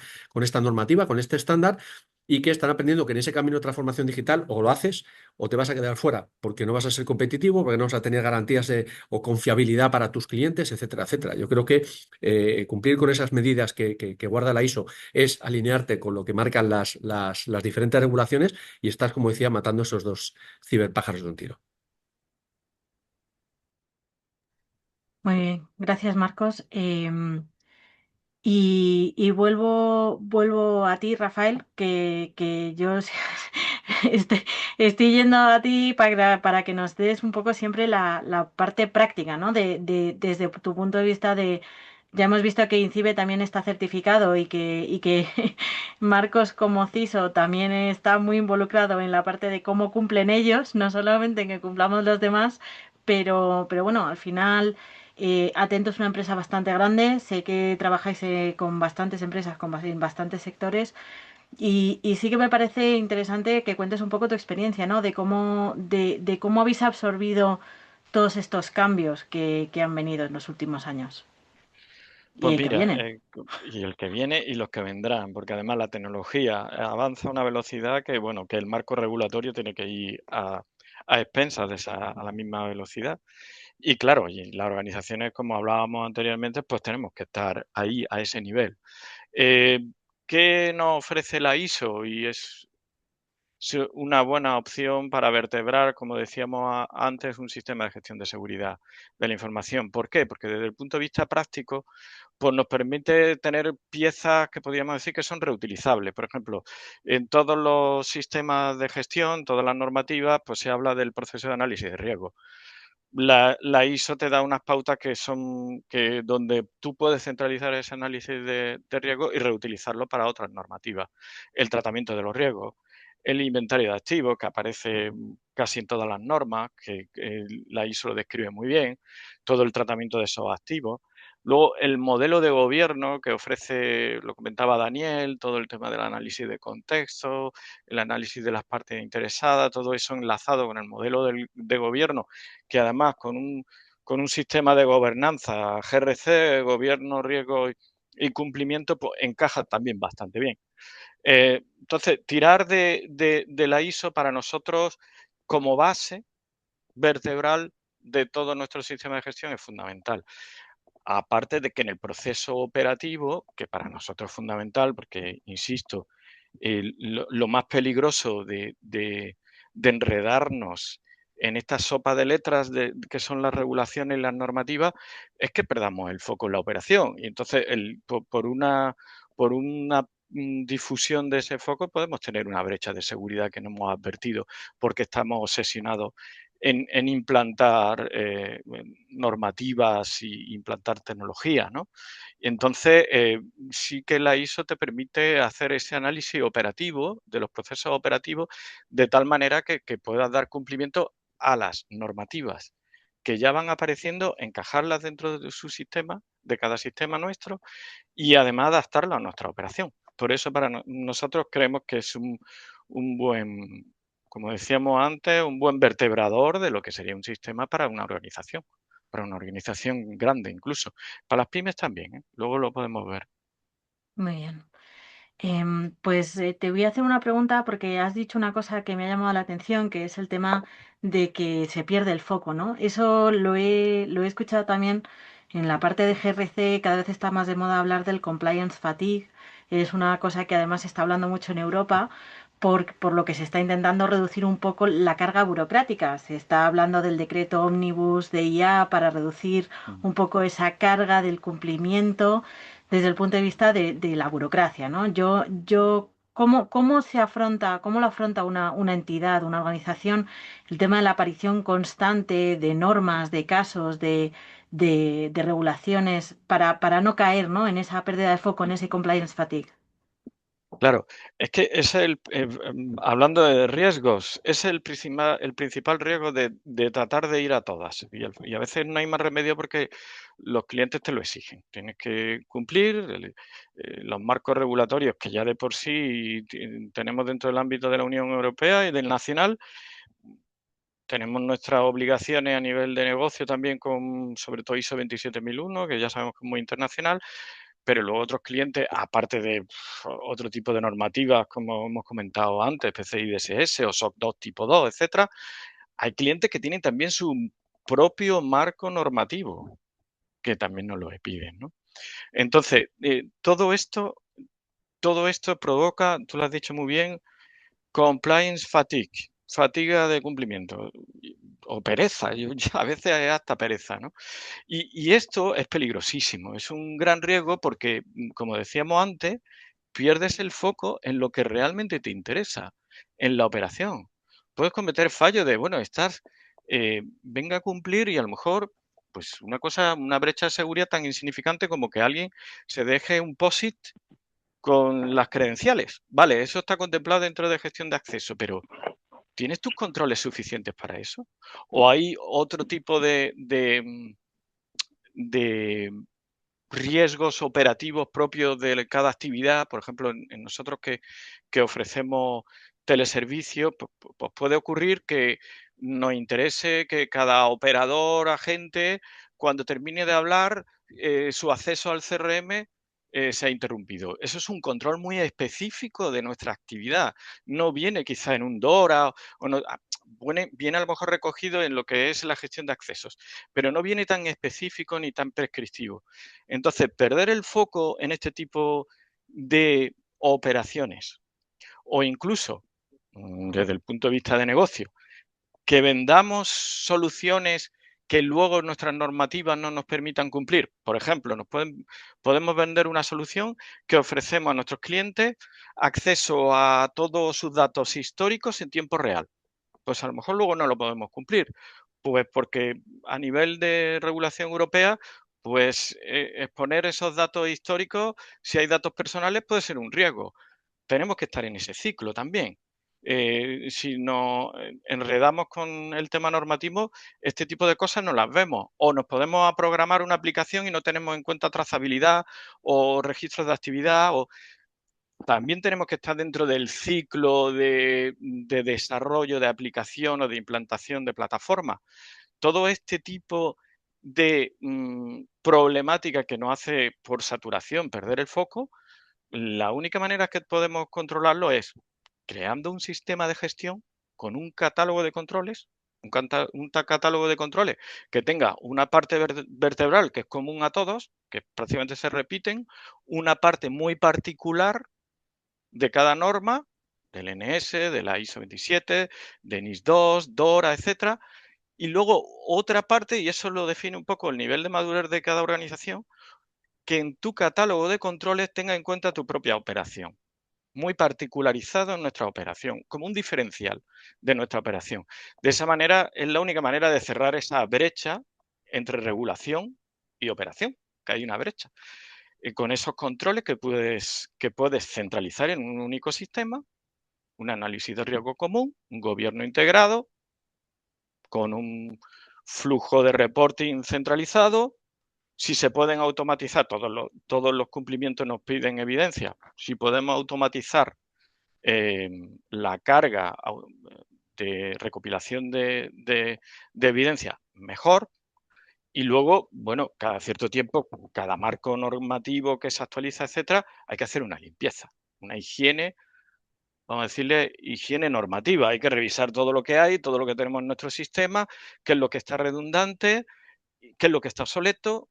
Speaker 5: normativa, con este estándar y que están aprendiendo que en ese camino de transformación digital o lo haces o te vas a quedar fuera porque no vas a ser competitivo, porque no vas a tener garantías o confiabilidad para tus clientes, etcétera, etcétera. Yo creo que cumplir con esas medidas que guarda la ISO es alinearte con lo que marcan las diferentes regulaciones y estás, como decía, matando esos dos ciberpájaros de un tiro.
Speaker 4: Muy bien, gracias Marcos. Y vuelvo a ti, Rafael, que yo estoy yendo a ti para que nos des un poco siempre la parte práctica, ¿no? Desde tu punto de vista ya hemos visto que INCIBE también está certificado y que Marcos como CISO también está muy involucrado en la parte de cómo cumplen ellos, no solamente en que cumplamos los demás, pero bueno, al final... Atento es una empresa bastante grande, sé que trabajáis con bastantes empresas, en bastantes sectores y sí que me parece interesante que cuentes un poco tu experiencia, ¿no? De cómo habéis absorbido todos estos cambios que han venido en los últimos años y
Speaker 8: Pues
Speaker 4: el que
Speaker 8: mira,
Speaker 4: viene.
Speaker 8: y el que viene y los que vendrán, porque además la tecnología avanza a una velocidad que, bueno, que el marco regulatorio tiene que ir a expensas a la misma velocidad. Y claro, y las organizaciones, como hablábamos anteriormente, pues tenemos que estar ahí a ese nivel. Eh, ¿Qué nos ofrece la ISO? Y es una buena opción para vertebrar, como decíamos antes, un sistema de gestión de seguridad de la información. ¿Por qué? Porque desde el punto de vista práctico, pues nos permite tener piezas que podríamos decir que son reutilizables. Por ejemplo, en todos los sistemas de gestión, todas las normativas, pues se habla del proceso de análisis de riesgo. La ISO te da unas pautas que son donde tú puedes centralizar ese análisis de riesgo y reutilizarlo para otras normativas. El tratamiento de los riesgos, el inventario de activos, que aparece casi en todas las normas, que la ISO lo describe muy bien, todo el tratamiento de esos activos. Luego, el modelo de gobierno que ofrece, lo comentaba Daniel, todo el tema del análisis de contexto, el análisis de las partes interesadas, todo eso enlazado con el modelo de gobierno, que además con un sistema de gobernanza, GRC, gobierno, riesgo y cumplimiento, pues encaja también bastante bien. Entonces, tirar de la ISO para nosotros como base vertebral de todo nuestro sistema de gestión es fundamental. Aparte de que en el proceso operativo, que para nosotros es fundamental, porque, insisto, lo más peligroso de enredarnos en esta sopa de letras que son las regulaciones y las normativas, es que perdamos el foco en la operación. Y entonces, por una difusión de ese foco, podemos tener una brecha de seguridad que no hemos advertido porque estamos obsesionados en implantar normativas y implantar tecnología, ¿no? Entonces, sí que la ISO te permite hacer ese análisis operativo de los procesos operativos de tal manera que puedas dar cumplimiento a las normativas que ya van apareciendo, encajarlas dentro de su sistema, de cada sistema nuestro, y además adaptarlo a nuestra operación. Por eso para nosotros creemos que es un buen, como decíamos antes, un buen vertebrador de lo que sería un sistema para una organización grande incluso. Para las pymes también, ¿eh? Luego lo podemos ver.
Speaker 4: Muy bien. Pues te voy a hacer una pregunta porque has dicho una cosa que me ha llamado la atención, que es el tema de que se pierde el foco, ¿no? Eso lo he escuchado también en la parte de GRC, cada vez está más de moda hablar del compliance fatigue. Es una cosa que además se está hablando mucho en Europa por lo que se está intentando reducir un poco la carga burocrática. Se está hablando del decreto ómnibus de IA para reducir un poco esa carga del cumplimiento desde el punto de vista de la burocracia, ¿no? ¿Cómo se afronta, cómo lo afronta una entidad, una organización, el tema de la aparición constante de normas, de casos, de regulaciones para no caer, ¿no?, en esa pérdida de foco, en ese compliance fatigue?
Speaker 8: Claro, es que es hablando de riesgos, es el principal riesgo de tratar de ir a todas. Y a veces no hay más remedio porque los clientes te lo exigen. Tienes que cumplir los marcos regulatorios que ya de por sí tenemos dentro del ámbito de la Unión Europea y del nacional. Tenemos nuestras obligaciones a nivel de negocio también con, sobre todo ISO 27001, que ya sabemos que es muy internacional, pero luego otros clientes, aparte de otro tipo de normativas, como hemos comentado antes, PCI DSS o SOC 2 tipo 2, etcétera, hay clientes que tienen también su propio marco normativo, que también nos lo piden, ¿no? Entonces, todo esto provoca, tú lo has dicho muy bien, compliance fatigue, fatiga de cumplimiento o pereza, a veces es hasta pereza, ¿no? Y esto es peligrosísimo, es un gran riesgo porque, como decíamos antes, pierdes el foco en lo que realmente te interesa, en la operación. Puedes cometer fallos de, bueno, venga a cumplir y a lo mejor, pues una brecha de seguridad tan insignificante como que alguien se deje un POSIT con las credenciales. Vale, eso está contemplado dentro de gestión de acceso, pero ¿tienes tus controles suficientes para eso? ¿O hay otro tipo de riesgos operativos propios de cada actividad? Por ejemplo, en nosotros que ofrecemos teleservicios, pues puede ocurrir que nos interese que cada operador, agente, cuando termine de hablar, su acceso al CRM se ha interrumpido. Eso es un control muy específico de nuestra actividad. No viene quizá en un DORA o no, viene a lo mejor recogido en lo que es la gestión de accesos, pero no viene tan específico ni tan prescriptivo. Entonces, perder el foco en este tipo de operaciones o incluso desde el punto de vista de negocio, que vendamos soluciones que luego nuestras normativas no nos permitan cumplir. Por ejemplo, podemos vender una solución que ofrecemos a nuestros clientes acceso a todos sus datos históricos en tiempo real. Pues a lo mejor luego no lo podemos cumplir. Pues porque a nivel de regulación europea, pues exponer esos datos históricos, si hay datos personales, puede ser un riesgo. Tenemos que estar en ese ciclo también. Si nos enredamos con el tema normativo, este tipo de cosas no las vemos. O nos podemos programar una aplicación y no tenemos en cuenta trazabilidad o registros de actividad. También tenemos que estar dentro del ciclo de desarrollo de aplicación o de implantación de plataforma. Todo este tipo de problemática que nos hace por saturación perder el foco, la única manera que podemos controlarlo es creando un sistema de gestión con un catálogo de controles, un catálogo de controles que tenga una parte vertebral que es común a todos, que prácticamente se repiten, una parte muy particular de cada norma del NS, de la ISO 27, de NIS 2, DORA, etcétera. Y luego otra parte, y eso lo define un poco el nivel de madurez de cada organización, que en tu catálogo de controles tenga en cuenta tu propia operación, muy particularizado en nuestra operación, como un diferencial de nuestra operación. De esa manera es la única manera de cerrar esa brecha entre regulación y operación, que hay una brecha. Y con esos controles que puedes centralizar en un único sistema, un análisis de riesgo común, un gobierno integrado, con un flujo de reporting centralizado. Si se pueden automatizar, todos los cumplimientos nos piden evidencia. Si podemos automatizar la carga de recopilación de evidencia, mejor. Y luego, bueno, cada cierto tiempo, cada marco normativo que se actualiza, etcétera, hay que hacer una limpieza, una higiene, vamos a decirle, higiene normativa. Hay que revisar todo lo que hay, todo lo que tenemos en nuestro sistema, qué es lo que está redundante, qué es lo que está obsoleto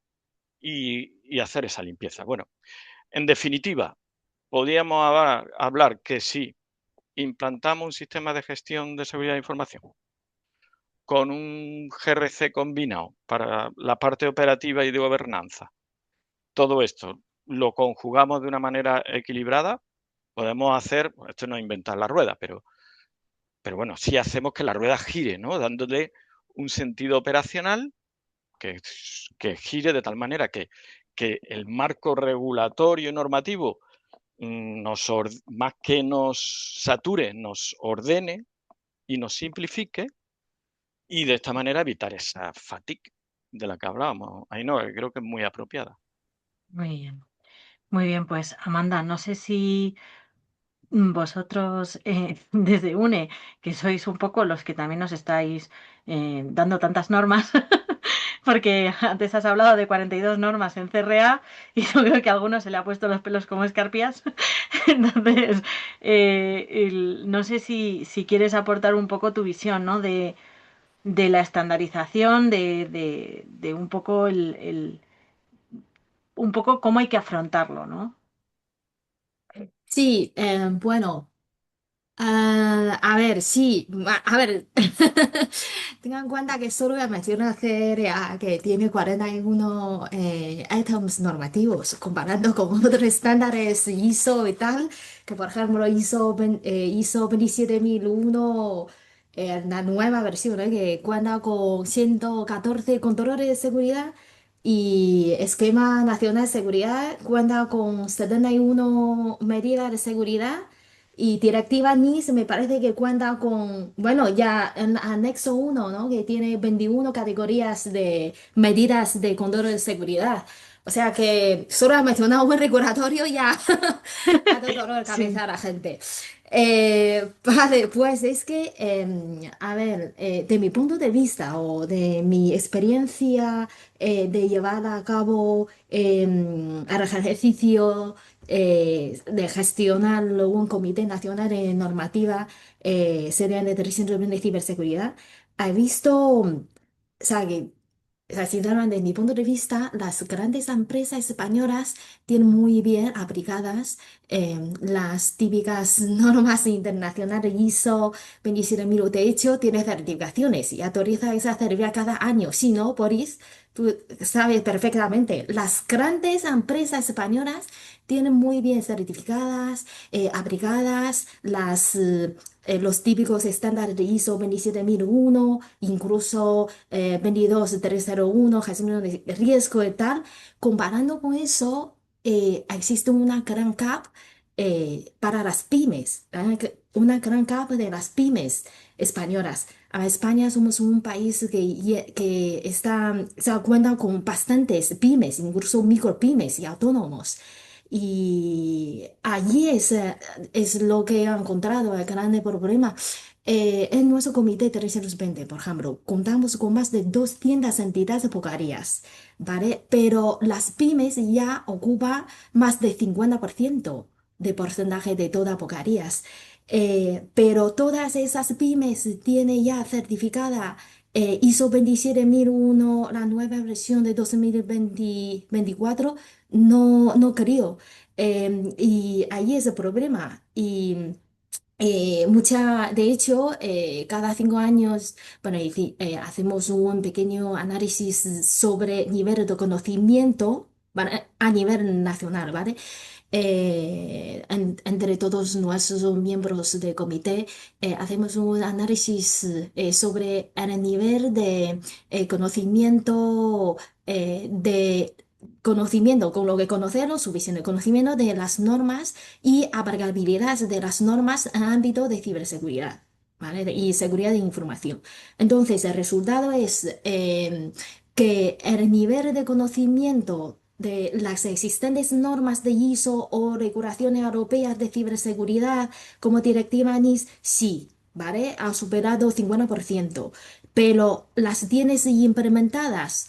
Speaker 8: y hacer esa limpieza. Bueno, en definitiva, podríamos hablar que si implantamos un sistema de gestión de seguridad de información con un GRC combinado para la parte operativa y de gobernanza, todo esto lo conjugamos de una manera equilibrada, podemos hacer, esto no es inventar la rueda, pero bueno, sí hacemos que la rueda gire, ¿no? Dándole un sentido operacional que gire de tal manera que el marco regulatorio y normativo más que nos sature, nos ordene y nos simplifique, y de esta manera evitar esa fatigue de la que hablábamos. Ahí no, creo que es muy apropiada.
Speaker 4: Muy bien. Muy bien, pues Amanda, no sé si vosotros desde UNE, que sois un poco los que también nos estáis dando tantas normas, porque antes has hablado de 42 normas en CRA y yo creo que a algunos se le ha puesto los pelos como escarpias. Entonces, no sé si quieres aportar un poco tu visión, ¿no? De la estandarización, de un poco un poco cómo hay que afrontarlo, ¿no?
Speaker 6: Sí, bueno. A ver, sí, a ver, tengan en cuenta que solo la mención CRA que tiene 41 items normativos, comparando con otros estándares ISO y tal, que por ejemplo ISO 27001, la nueva versión, que cuenta con 114 controles de seguridad y Esquema Nacional de Seguridad cuenta con 71 medidas de seguridad. Y directiva NIS me parece que cuenta con, bueno, ya en anexo uno, ¿no? Que tiene 21 categorías de medidas de control de seguridad. O sea que solo ha mencionado un regulatorio ya ha dado dolor de
Speaker 4: Sí.
Speaker 6: cabeza a la gente. Vale, pues es que, a ver, de mi punto de vista o de mi experiencia de llevar a cabo el ejercicio de gestionar un comité nacional de normativa serial de territorios de ciberseguridad, he visto, o sea, o sea, sinceramente, desde mi punto de vista, las grandes empresas españolas tienen muy bien aplicadas las típicas normas internacionales ISO 27000. De hecho, tiene certificaciones y autoriza esa certificación cada año. Si no, Boris, tú sabes perfectamente, las grandes empresas españolas tienen muy bien certificadas, aplicadas los típicos estándares de ISO 27001, incluso 22301, gestión de riesgo y tal. Comparando con eso, existe una gran CAP para las pymes, una gran CAP de las pymes españolas. A España somos un país que está, o sea, cuenta con bastantes pymes, incluso micropymes y autónomos. Y allí es lo que he encontrado el grande problema. En nuestro comité 320, por ejemplo, contamos con más de 200 entidades pocarias, ¿vale? Pero las pymes ya ocupan más de 50% de porcentaje de todas pocarias. Pero todas esas pymes tienen ya certificada ISO 27001, la nueva versión de 2024. No, no creo. Y ahí es el problema. De hecho, cada 5 años, bueno, hacemos un pequeño análisis sobre nivel de conocimiento, ¿vale? A nivel nacional, ¿vale? Entre todos nuestros miembros del comité, hacemos un análisis sobre el nivel de conocimiento, con lo que conocemos, suficiente conocimiento de las normas y aplicabilidad de las normas en ámbito de ciberseguridad, ¿vale? Y seguridad de información. Entonces, el resultado es que el nivel de conocimiento de las existentes normas de ISO o regulaciones europeas de ciberseguridad como directiva NIS, sí, ¿vale? Ha superado 50%, pero las tienes implementadas,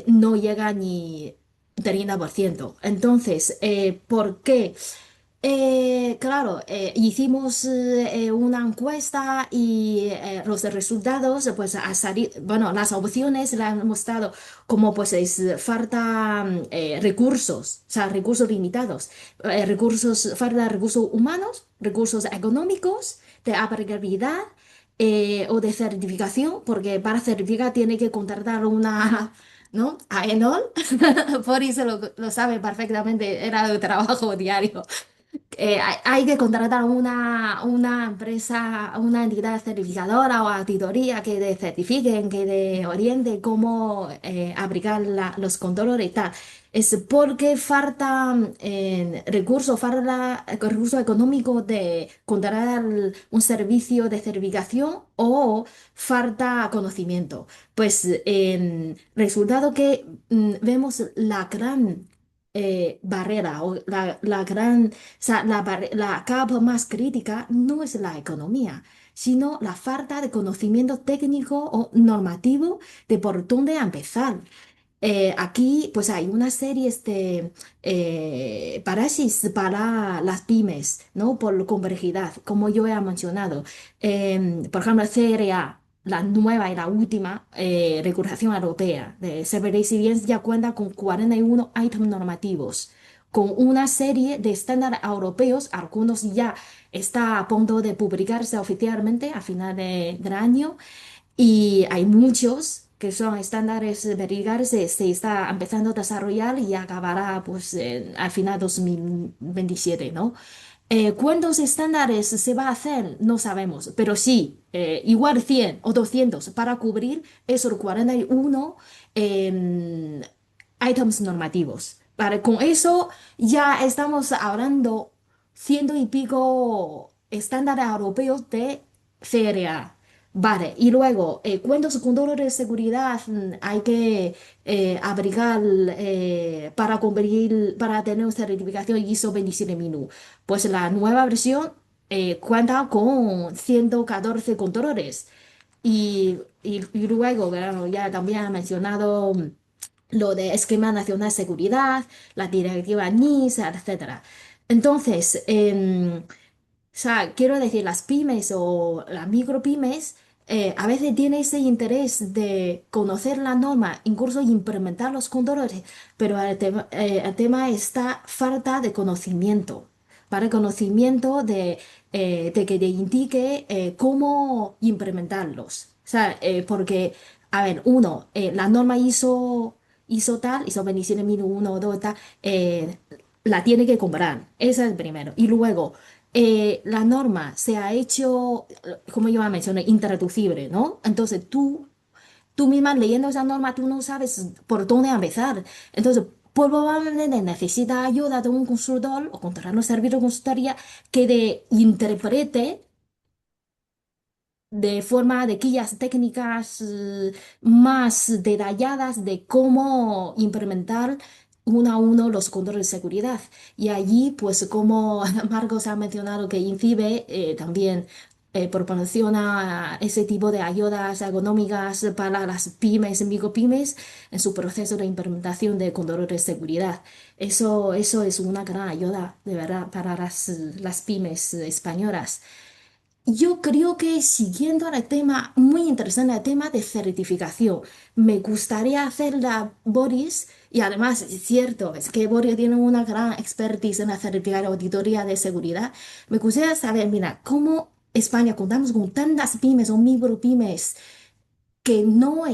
Speaker 6: no llega ni 30%. Entonces, ¿por qué? Claro, hicimos una encuesta y los resultados, pues a salir, bueno, las opciones le han mostrado como pues es falta recursos, o sea, recursos limitados, falta recursos humanos, recursos económicos, de aplicabilidad o de certificación, porque para certificar tiene que contratar una, ¿no? A Enol, por eso lo sabe perfectamente, era el trabajo diario. Hay que contratar una empresa, una entidad certificadora o auditoría que te certifiquen, que te oriente cómo aplicar los controles y tal. Es porque falta recurso económico de contratar un servicio de certificación o falta conocimiento. Pues resultado que vemos la gran barrera o la gran, o sea, la capa más crítica no es la economía, sino la falta de conocimiento técnico o normativo de por dónde empezar. Aquí pues hay una serie de parálisis para las pymes, ¿no? Por complejidad, como yo he mencionado. Por ejemplo, CRA, la nueva y la última regulación europea de Cyber Resilience ya cuenta con 41 ítems normativos, con una serie de estándares europeos, algunos ya está a punto de publicarse oficialmente a final del año y hay muchos que son estándares verificados, se está empezando a desarrollar y acabará pues al final 2027, ¿no? ¿Cuántos estándares se va a hacer? No sabemos, pero sí, igual 100 o 200 para cubrir esos 41 em, items normativos. Vale, con eso ya estamos hablando ciento y pico estándares europeos de CRA. Vale, y luego, ¿cuántos controles de seguridad hay que abrigar para convertir, para tener certificación ISO 27001? Pues la nueva versión cuenta con 114 controles. Y luego, claro, ya también ha mencionado lo de Esquema Nacional de Seguridad, la directiva NIS, etcétera. Entonces, o sea, quiero decir, las pymes o las micropymes a veces tienen ese interés de conocer la norma, incluso implementar los controles, pero el tema está falta de conocimiento, ¿vale? Conocimiento de que te indique cómo implementarlos. O sea, porque, a ver, uno, la norma ISO tal, ISO 27001 o 2 tal, la tiene que comprar. Ese es el primero. Y luego la norma se ha hecho, como yo mencioné, intraducible, ¿no? Entonces tú misma leyendo esa norma, tú no sabes por dónde empezar. Entonces, probablemente necesita ayuda de un consultor o contratar un servicio de consultoría que te interprete de forma de guías técnicas más detalladas de cómo implementar uno a uno los controles de seguridad. Y allí, pues como Marcos ha mencionado que INCIBE también proporciona ese tipo de ayudas económicas para las pymes y micropymes en su proceso de implementación de controles de seguridad. Eso es una gran ayuda, de verdad, para las pymes españolas. yo creo que siguiendo el tema, muy interesante el tema de certificación, me gustaría hacerla Boris, y además es cierto, es que Boris tiene una gran expertise en la certificación de auditoría de seguridad. Me gustaría saber, mira, cómo España contamos con tantas pymes o micropymes que no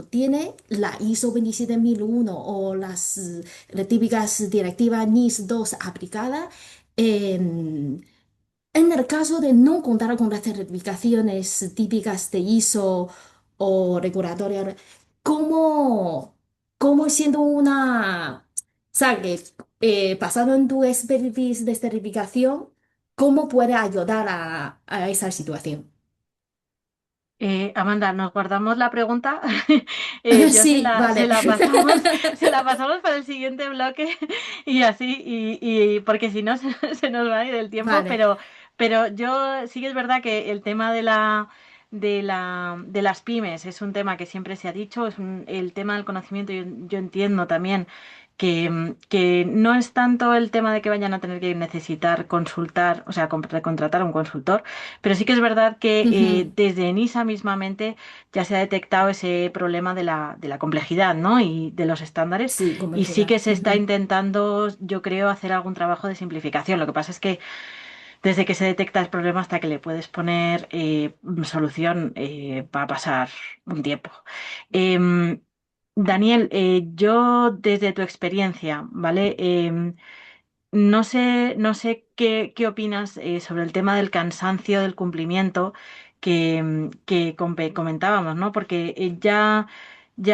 Speaker 6: tiene la ISO 27001 o las típicas directivas NIS 2 aplicadas. En el caso de no contar con las certificaciones típicas de ISO o regulatoria, ¿cómo, cómo siendo basado en tu expertise de certificación, cómo puede ayudar a esa situación?
Speaker 4: Amanda, nos guardamos la pregunta. Yo
Speaker 6: Sí,
Speaker 4: se
Speaker 6: vale.
Speaker 4: la pasamos, se la pasamos para el siguiente bloque y así, porque si no se nos va a ir el tiempo,
Speaker 6: Vale.
Speaker 4: pero yo sí que es verdad que el tema de las pymes es un tema que siempre se ha dicho, el tema del conocimiento, yo entiendo también que no es tanto el tema de que vayan a tener que necesitar consultar, o sea, contratar a un consultor, pero sí que es verdad que
Speaker 6: Ujú.
Speaker 4: desde ENISA mismamente ya se ha detectado ese problema de la complejidad, ¿no? Y de los estándares.
Speaker 6: Sí,
Speaker 4: Y sí que
Speaker 6: complejidad.
Speaker 4: se está intentando, yo creo, hacer algún trabajo de simplificación. Lo que pasa es que desde que se detecta el problema hasta que le puedes poner solución, va a pasar un tiempo. Em, Daniel, yo desde tu experiencia, ¿vale? No sé qué opinas sobre el tema del cansancio del cumplimiento que comentábamos, ¿no? Porque ya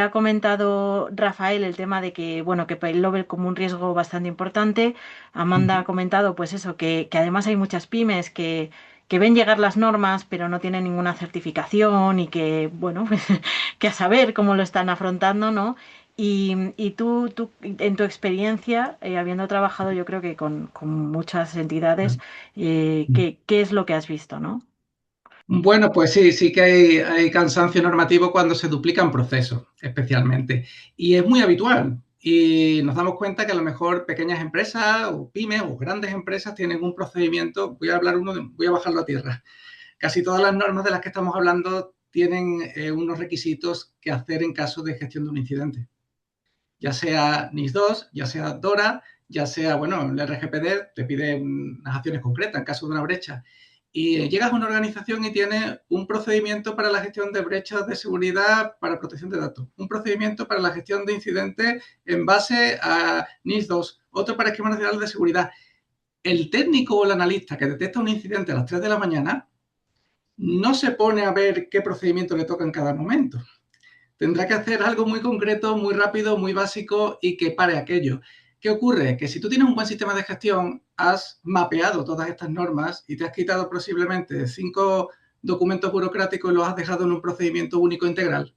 Speaker 4: ha comentado Rafael el tema de que, bueno, que él lo ve como un riesgo bastante importante. Amanda ha comentado, pues eso, que además hay muchas pymes que ven llegar las normas, pero no tienen ninguna certificación y que, bueno, pues, que a saber cómo lo están afrontando, ¿no? Y tú, en tu experiencia, habiendo trabajado yo creo que con muchas entidades, ¿qué es lo que has visto, no?
Speaker 7: Bueno, pues sí, sí que hay cansancio normativo cuando se duplican procesos, especialmente. Y es muy habitual. Y nos damos cuenta que a lo mejor pequeñas empresas o pymes o grandes empresas tienen un procedimiento, voy a bajarlo a tierra. Casi todas las normas de las que estamos hablando tienen unos requisitos que hacer en caso de gestión de un incidente. Ya sea NIS 2, ya sea DORA, ya sea, bueno, el RGPD te pide unas acciones concretas en caso de una brecha. Y llegas a una organización y tienes un procedimiento para la gestión de brechas de seguridad para protección de datos, un procedimiento para la gestión de incidentes en base a NIS 2, otro para esquema nacional de seguridad. El técnico o el analista que detecta un incidente a las 3 de la mañana no se pone a ver qué procedimiento le toca en cada momento. Tendrá que hacer algo muy concreto, muy rápido, muy básico y que pare aquello. ¿Qué ocurre? Que si tú tienes un buen sistema de gestión, has mapeado todas estas normas y te has quitado posiblemente 5 documentos burocráticos y los has dejado en un procedimiento único integral,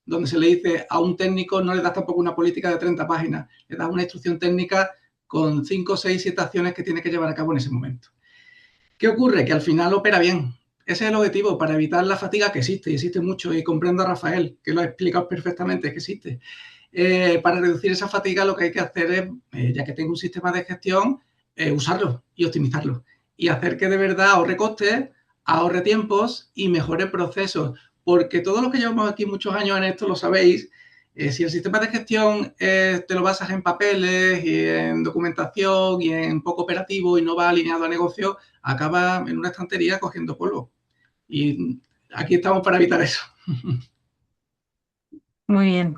Speaker 7: donde se le dice a un técnico, no le das tampoco una política de 30 páginas, le das una instrucción técnica con 5, 6, 7 acciones que tiene que llevar a cabo en ese momento. ¿Qué ocurre? Que al final opera bien. Ese es el objetivo, para evitar la fatiga que existe, y existe mucho, y comprendo a Rafael, que lo ha explicado perfectamente, que existe. Para reducir esa fatiga lo que hay que hacer es, ya que tengo un sistema de gestión, usarlo y optimizarlo. Y hacer que de verdad ahorre costes, ahorre tiempos y mejore procesos. Porque todos los que llevamos aquí muchos años en esto lo sabéis, si el sistema de gestión te lo basas en papeles y en documentación y en poco operativo y no va alineado a negocio, acaba en una estantería cogiendo polvo. Y aquí estamos para evitar eso.
Speaker 4: Muy bien.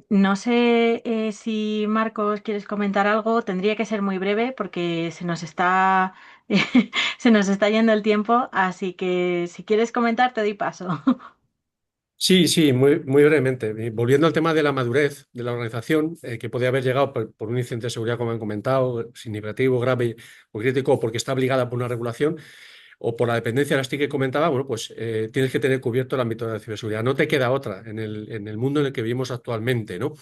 Speaker 4: No sé si Marcos quieres comentar algo. Tendría que ser muy breve porque se nos está yendo el tiempo. Así que si quieres comentar, te doy paso.
Speaker 5: Sí, sí, muy brevemente. Y volviendo al tema de la madurez de la organización, que puede haber llegado por un incidente de seguridad, como han comentado, significativo, grave o crítico, porque está obligada por una regulación, o por la dependencia de las TIC que comentaba, bueno, pues tienes que tener cubierto el ámbito de la ciberseguridad. No te queda otra en el mundo en el que vivimos actualmente, ¿no?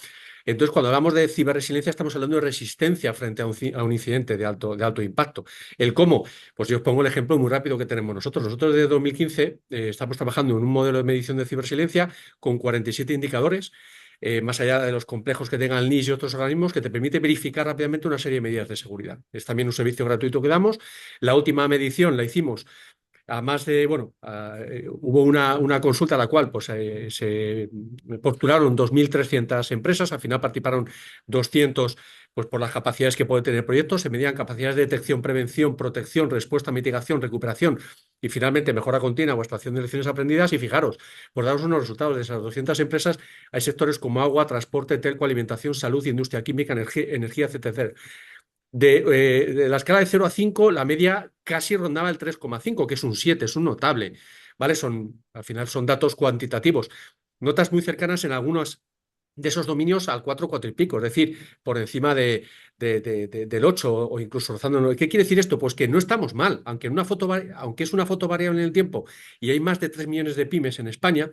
Speaker 5: Entonces, cuando hablamos de ciberresiliencia, estamos hablando de resistencia frente a un incidente de alto impacto. ¿El cómo? Pues yo os pongo el ejemplo muy rápido que tenemos nosotros. Nosotros desde 2015 estamos trabajando en un modelo de medición de ciberresiliencia con 47 indicadores más allá de los complejos que tengan el NIS y otros organismos, que te permite verificar rápidamente una serie de medidas de seguridad. Es también un servicio gratuito que damos. La última medición la hicimos a más de, bueno, hubo una consulta a la cual pues, se postularon 2.300 empresas, al final participaron 200 pues, por las capacidades que puede tener el proyecto, se medían capacidades de detección, prevención, protección, respuesta, mitigación, recuperación y finalmente mejora continua o extracción de lecciones aprendidas. Y fijaros, por daros unos resultados de esas 200 empresas, hay sectores como agua, transporte, telco, alimentación, salud, industria química, energía, etc. De la escala de 0 a 5, la media casi rondaba el 3,5, que es un 7, es un notable, ¿vale? Al final son datos cuantitativos. Notas muy cercanas en algunos de esos dominios al 4, 4 y pico, es decir, por encima del 8 o incluso rozando. ¿Qué quiere decir esto? Pues que no estamos mal, aunque es una foto variable en el tiempo y hay más de 3 millones de pymes en España,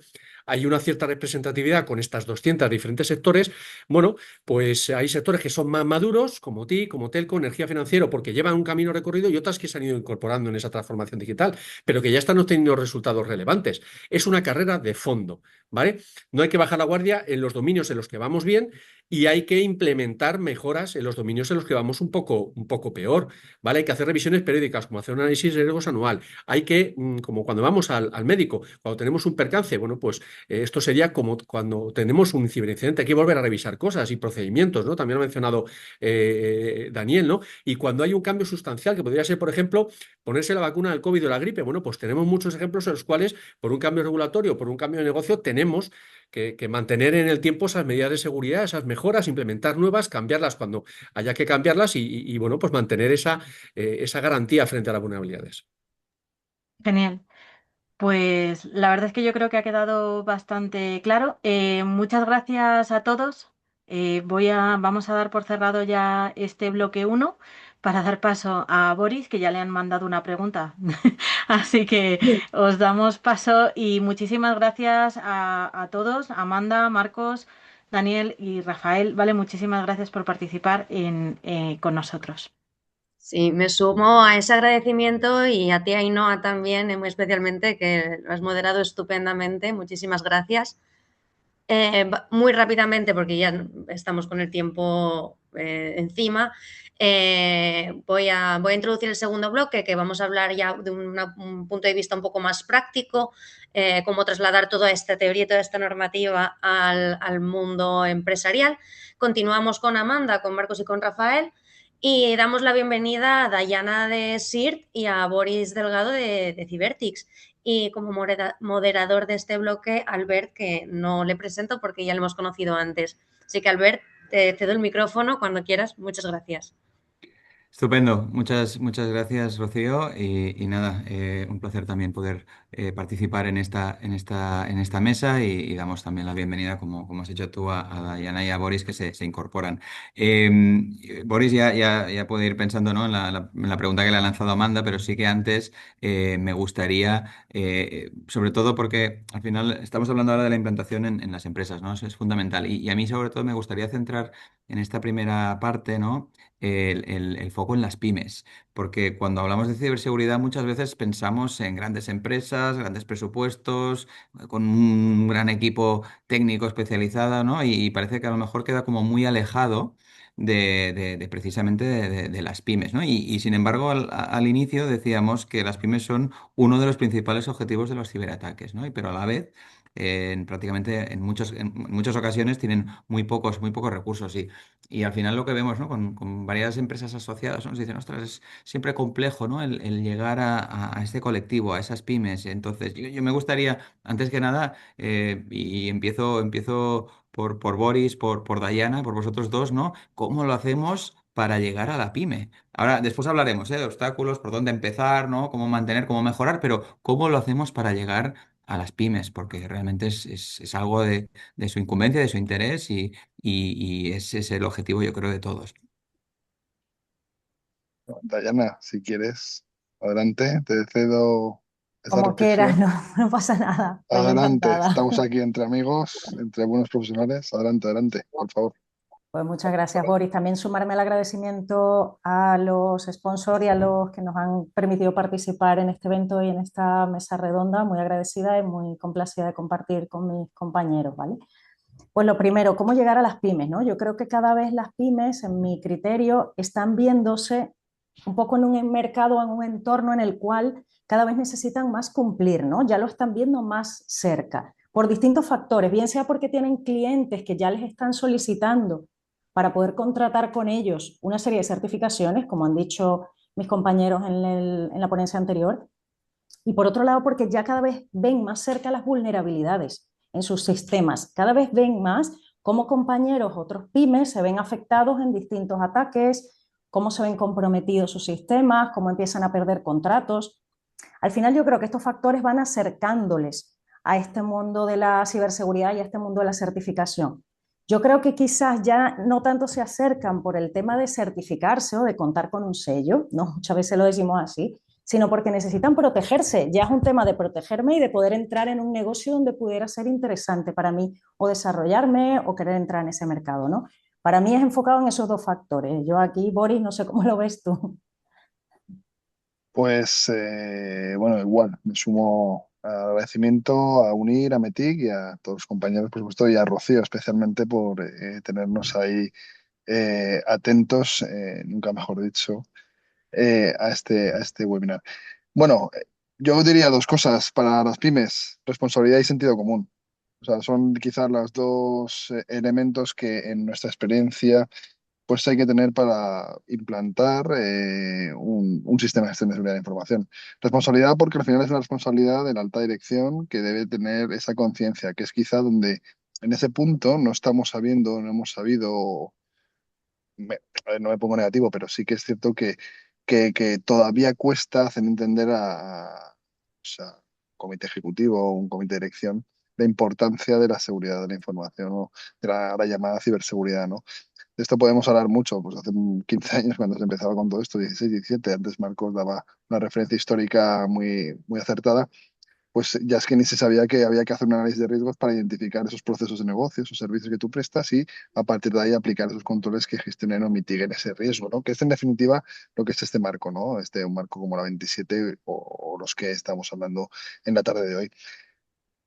Speaker 5: hay una cierta representatividad con estas 200 diferentes sectores. Bueno, pues hay sectores que son más maduros, como TIC, como Telco, energía financiera, porque llevan un camino recorrido y otras que se han ido incorporando en esa transformación digital, pero que ya están obteniendo resultados relevantes. Es una carrera de fondo, ¿vale? No hay que bajar la guardia en los dominios en los que vamos bien y hay que implementar mejoras en los dominios en los que vamos un poco peor, ¿vale? Hay que hacer revisiones periódicas, como hacer un análisis de riesgos anual. Hay que, como cuando vamos al médico, cuando tenemos un percance, bueno, pues esto sería como cuando tenemos un ciberincidente, hay que volver a revisar cosas y procedimientos, ¿no? También lo ha mencionado Daniel, ¿no? Y cuando hay un cambio sustancial, que podría ser, por ejemplo, ponerse la vacuna del COVID o la gripe, bueno, pues tenemos muchos ejemplos en los cuales, por un cambio regulatorio, por un cambio de negocio, tenemos que mantener en el tiempo esas medidas de seguridad, esas mejoras, implementar nuevas, cambiarlas cuando haya que cambiarlas y bueno, pues mantener esa garantía frente a las vulnerabilidades.
Speaker 4: Genial. Pues la verdad es que yo creo que ha quedado bastante claro. Muchas gracias a todos. Vamos a dar por cerrado ya este bloque 1 para dar paso a Boris, que ya le han mandado una pregunta. Así que os damos paso y muchísimas gracias a todos, Amanda, Marcos, Daniel y Rafael. Vale, muchísimas gracias por participar con nosotros.
Speaker 1: Sí, me sumo a ese agradecimiento y a ti, Ainhoa, también, muy especialmente, que lo has moderado estupendamente. Muchísimas gracias. Muy rápidamente, porque ya estamos con el tiempo encima, voy a introducir el segundo bloque, que vamos a hablar ya de un punto de vista un poco más práctico, cómo trasladar toda esta teoría y toda esta normativa al mundo empresarial. Continuamos con Amanda, con Marcos y con Rafael. Y damos la bienvenida a Dayana de SIRT y a Boris Delgado de Cybertics. Y como moderador de este bloque, Albert, que no le presento porque ya lo hemos conocido antes. Así que, Albert, te cedo el micrófono cuando quieras. Muchas gracias.
Speaker 2: Estupendo, muchas gracias, Rocío, y nada, un placer también poder participar en esta mesa y damos también la bienvenida, como has hecho tú, a Dayana y a Boris que se incorporan. Boris ya puede ir pensando, ¿no? en la pregunta que le ha lanzado Amanda, pero sí que antes me gustaría, sobre todo porque al final estamos hablando ahora de la implantación en las empresas, ¿no? Eso es fundamental y a mí sobre todo me gustaría centrar en esta primera parte, ¿no? El foco en las pymes, porque cuando hablamos de ciberseguridad muchas veces pensamos en grandes empresas, grandes presupuestos, con un gran equipo técnico especializado, ¿no? Y parece que a lo mejor queda como muy alejado precisamente de las pymes, ¿no? Y sin embargo, al inicio decíamos que las pymes son uno de los principales objetivos de los ciberataques, ¿no? Pero a la vez, prácticamente en muchas ocasiones tienen muy pocos recursos y al final lo que vemos, ¿no? Con varias empresas asociadas, ¿no? Nos dicen, ostras, es siempre complejo, ¿no? El llegar a este colectivo, a esas pymes. Entonces, yo me gustaría, antes que nada, y empiezo por Boris, por Dayana, por vosotros dos, ¿no? ¿Cómo lo hacemos para llegar a la pyme? Ahora, después hablaremos, de obstáculos, por dónde empezar, ¿no? Cómo mantener, cómo mejorar, pero ¿cómo lo hacemos para llegar a las pymes? Porque realmente es algo de su incumbencia, de su interés y ese es el objetivo, yo creo, de todos.
Speaker 9: Dayana, si quieres, adelante, te cedo esa
Speaker 10: Como quieras,
Speaker 9: reflexión.
Speaker 10: no pasa nada. Estoy
Speaker 9: Adelante,
Speaker 10: encantada.
Speaker 9: estamos aquí entre amigos, entre buenos profesionales. Adelante, por favor.
Speaker 10: Pues muchas gracias, Boris. También sumarme al agradecimiento a los sponsors y a los que nos han permitido participar en este evento y en esta mesa redonda. Muy agradecida y muy complacida de compartir con mis compañeros, ¿vale? Pues lo primero, ¿cómo llegar a las pymes, ¿no? Yo creo que cada vez las pymes, en mi criterio, están viéndose un poco en un mercado, en un entorno en el cual cada vez necesitan más cumplir, ¿no? Ya lo están viendo más cerca, por distintos factores, bien sea porque tienen clientes que ya les están solicitando para poder contratar con ellos una serie de certificaciones, como han dicho mis compañeros en la ponencia anterior, y por otro lado porque ya cada vez ven más cerca las vulnerabilidades en sus sistemas, cada vez ven más cómo compañeros, otros pymes, se ven afectados en distintos ataques, cómo se ven comprometidos sus sistemas, cómo empiezan a perder contratos. Al final yo creo que estos factores van acercándoles a este mundo de la ciberseguridad y a este mundo de la certificación. Yo creo que quizás ya no tanto se acercan por el tema de certificarse o de contar con un sello, ¿no? Muchas veces lo decimos así, sino porque necesitan protegerse. Ya es un tema de protegerme y de poder entrar en un negocio donde pudiera ser interesante para mí o desarrollarme o querer entrar en ese mercado, ¿no? Para mí es enfocado en esos dos factores. Yo aquí, Boris, no sé cómo lo ves tú.
Speaker 9: Pues bueno, igual, me sumo al agradecimiento a UNIR, a METIC y a todos los compañeros, por supuesto, y a Rocío especialmente por tenernos ahí atentos, nunca mejor dicho, a este webinar. Bueno, yo diría dos cosas para las pymes, responsabilidad y sentido común. O sea, son quizás los dos elementos que en nuestra experiencia pues hay que tener para implantar un sistema de gestión de seguridad de información. Responsabilidad porque al final es una responsabilidad de la alta dirección que debe tener esa conciencia, que es quizá donde en ese punto no estamos sabiendo, no hemos sabido, no me pongo negativo, pero sí que es cierto que todavía cuesta hacer entender o sea, un comité ejecutivo o un comité de dirección la importancia de la seguridad de la información o de la llamada ciberseguridad, ¿no? De esto podemos hablar mucho, pues hace 15 años cuando se empezaba con todo esto, 16, 17, antes Marcos daba una referencia histórica muy acertada, pues ya es que ni se sabía que había que hacer un análisis de riesgos para identificar esos procesos de negocio, esos servicios que tú prestas y a partir de ahí aplicar esos controles que gestionen o mitiguen ese riesgo, ¿no? Que es en definitiva lo que es este marco, ¿no? Un marco como la 27 o los que estamos hablando en la tarde de hoy.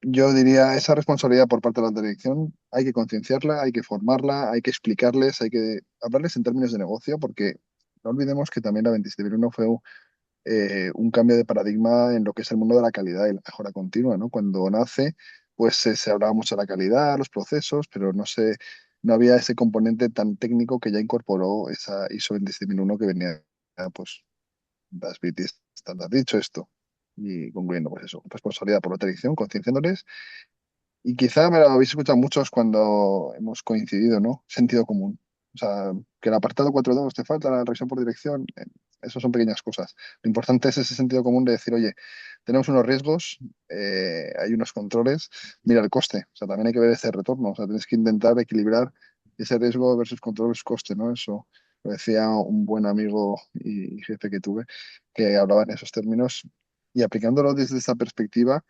Speaker 9: Yo diría, esa responsabilidad por parte de la dirección hay que concienciarla, hay que formarla, hay que explicarles, hay que hablarles en términos de negocio, porque no olvidemos que también la 27.1 fue un cambio de paradigma en lo que es el mundo de la calidad y la mejora continua, ¿no? Cuando nace, pues se hablaba mucho de la calidad, los procesos, pero no había ese componente tan técnico que ya incorporó esa ISO 27001 que venía, pues, das BT Standard. Dicho esto, y concluyendo, pues eso, responsabilidad por la dirección, concienciándoles y quizá me lo habéis escuchado muchos cuando hemos coincidido, ¿no? Sentido común. O sea, que el apartado 4.2 te falta la revisión por dirección, eso son pequeñas cosas. Lo importante es ese sentido común de decir, oye, tenemos unos riesgos, hay unos controles, mira el coste. O sea, también hay que ver ese retorno. O sea, tienes que intentar equilibrar ese riesgo versus control versus coste, ¿no? Eso lo decía un buen amigo y jefe que tuve, que hablaba en esos términos. Y aplicándolo desde esa perspectiva,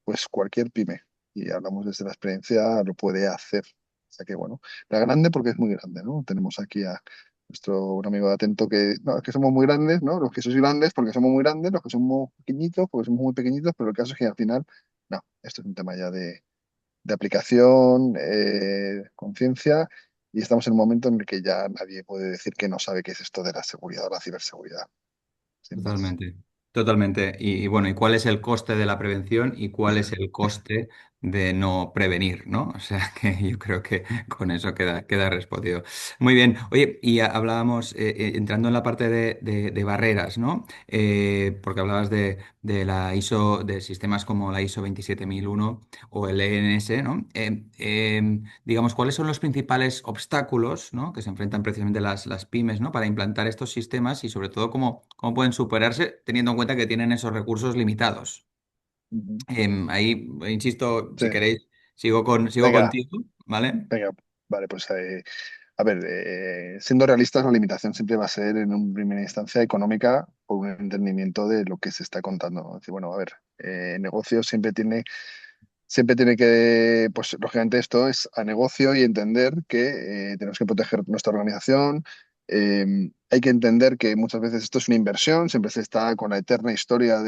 Speaker 9: pues cualquier pyme, y hablamos desde la experiencia, lo puede hacer. O sea que bueno, la grande porque es muy grande, ¿no? Tenemos aquí a nuestro un amigo de Atento que, no, es que somos muy grandes, ¿no? Los que sois grandes porque somos muy grandes, los que somos pequeñitos porque somos muy pequeñitos, pero el caso es que al final, no, esto es un tema ya de aplicación, conciencia, y estamos en un momento en el que ya nadie puede decir que no sabe qué es esto de la seguridad o la ciberseguridad, sin más.
Speaker 2: Totalmente, totalmente. Y bueno, ¿y cuál es el coste de la prevención y cuál es el coste de no prevenir, ¿no? O sea que yo creo que con eso queda respondido. Muy bien. Oye, y hablábamos, entrando en la parte de barreras, ¿no? Porque hablabas de la ISO, de sistemas como la ISO 27001 o el ENS, ¿no? Digamos, ¿cuáles son los principales obstáculos, ¿no? que se enfrentan precisamente las pymes, ¿no? para implantar estos sistemas y sobre todo cómo pueden superarse teniendo en cuenta que tienen esos recursos limitados?
Speaker 9: Ujú.
Speaker 2: Ahí, insisto,
Speaker 9: Sí,
Speaker 2: si queréis, sigo
Speaker 9: venga,
Speaker 2: contigo, ¿vale?
Speaker 9: venga, vale, pues a ver, siendo realistas, la limitación siempre va a ser en una primera instancia económica por un entendimiento de lo que se está contando, ¿no? Es decir, bueno, a ver, el negocio siempre tiene que, pues lógicamente esto es a negocio y entender que tenemos que proteger nuestra organización, Hay que entender que muchas veces esto es una inversión, siempre se está con la eterna historia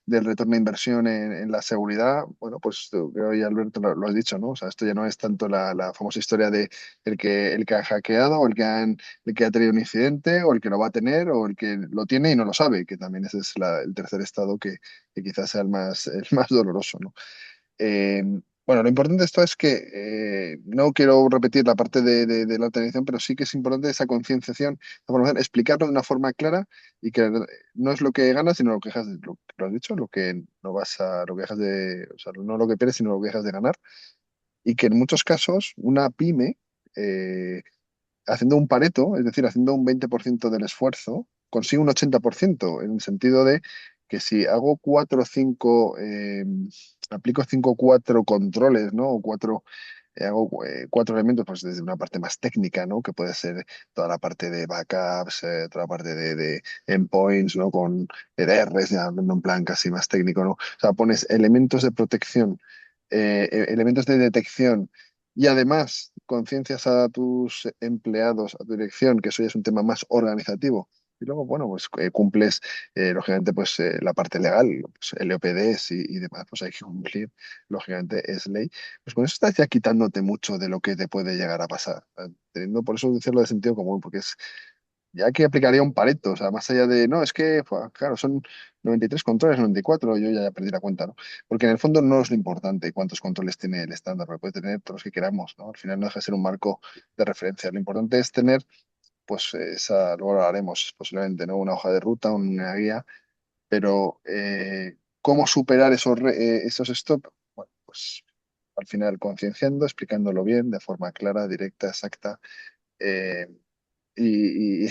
Speaker 9: del retorno de inversión en la seguridad. Bueno, pues creo que Alberto lo has dicho, ¿no? O sea, esto ya no es tanto la famosa historia de el que ha hackeado o el que ha tenido un incidente o el que lo va a tener o el que lo tiene y no lo sabe, que también ese es el tercer estado que quizás sea el más doloroso, ¿no? Eh, bueno, lo importante de esto es que no quiero repetir la parte de la organización, pero sí que es importante esa concienciación, explicarlo de una forma clara y que no es lo que ganas, sino lo que dejas de, lo has dicho, lo que no vas a, lo que dejas de, o sea, no lo que pierdes, sino lo que dejas de ganar. Y que en muchos casos una pyme, eh, haciendo un Pareto, es decir, haciendo un 20% del esfuerzo, consigue un 80%, en el sentido de que si hago cuatro o cinco, aplico cinco o cuatro controles, ¿no? O cuatro, hago cuatro elementos, pues desde una parte más técnica, ¿no? Que puede ser toda la parte de backups, toda la parte de endpoints, ¿no? Con EDRs, ya hablando en plan casi más técnico, ¿no? O sea, pones elementos de protección, elementos de detección y además conciencias a tus empleados, a tu dirección, que eso ya es un tema más organizativo. Y luego, bueno, pues cumples, lógicamente, pues la parte legal, pues, LOPDs y demás, pues hay que cumplir, lógicamente, es ley. Pues con eso estás ya quitándote mucho de lo que te puede llegar a pasar. Teniendo, por eso decirlo de sentido común, porque es ya que aplicaría un Pareto, o sea, más allá de, no, es que, claro, son 93 controles, 94, yo ya perdí la cuenta, ¿no? Porque en el fondo no es lo importante cuántos controles tiene el estándar, porque puede tener todos los que queramos, ¿no? Al final no deja de ser un marco de referencia. Lo importante es tener, pues, luego lo haremos posiblemente, ¿no? Una hoja de ruta, una guía, pero ¿cómo superar esos stop? Bueno, pues al final concienciando, explicándolo bien, de forma clara, directa, exacta. eh, y, y-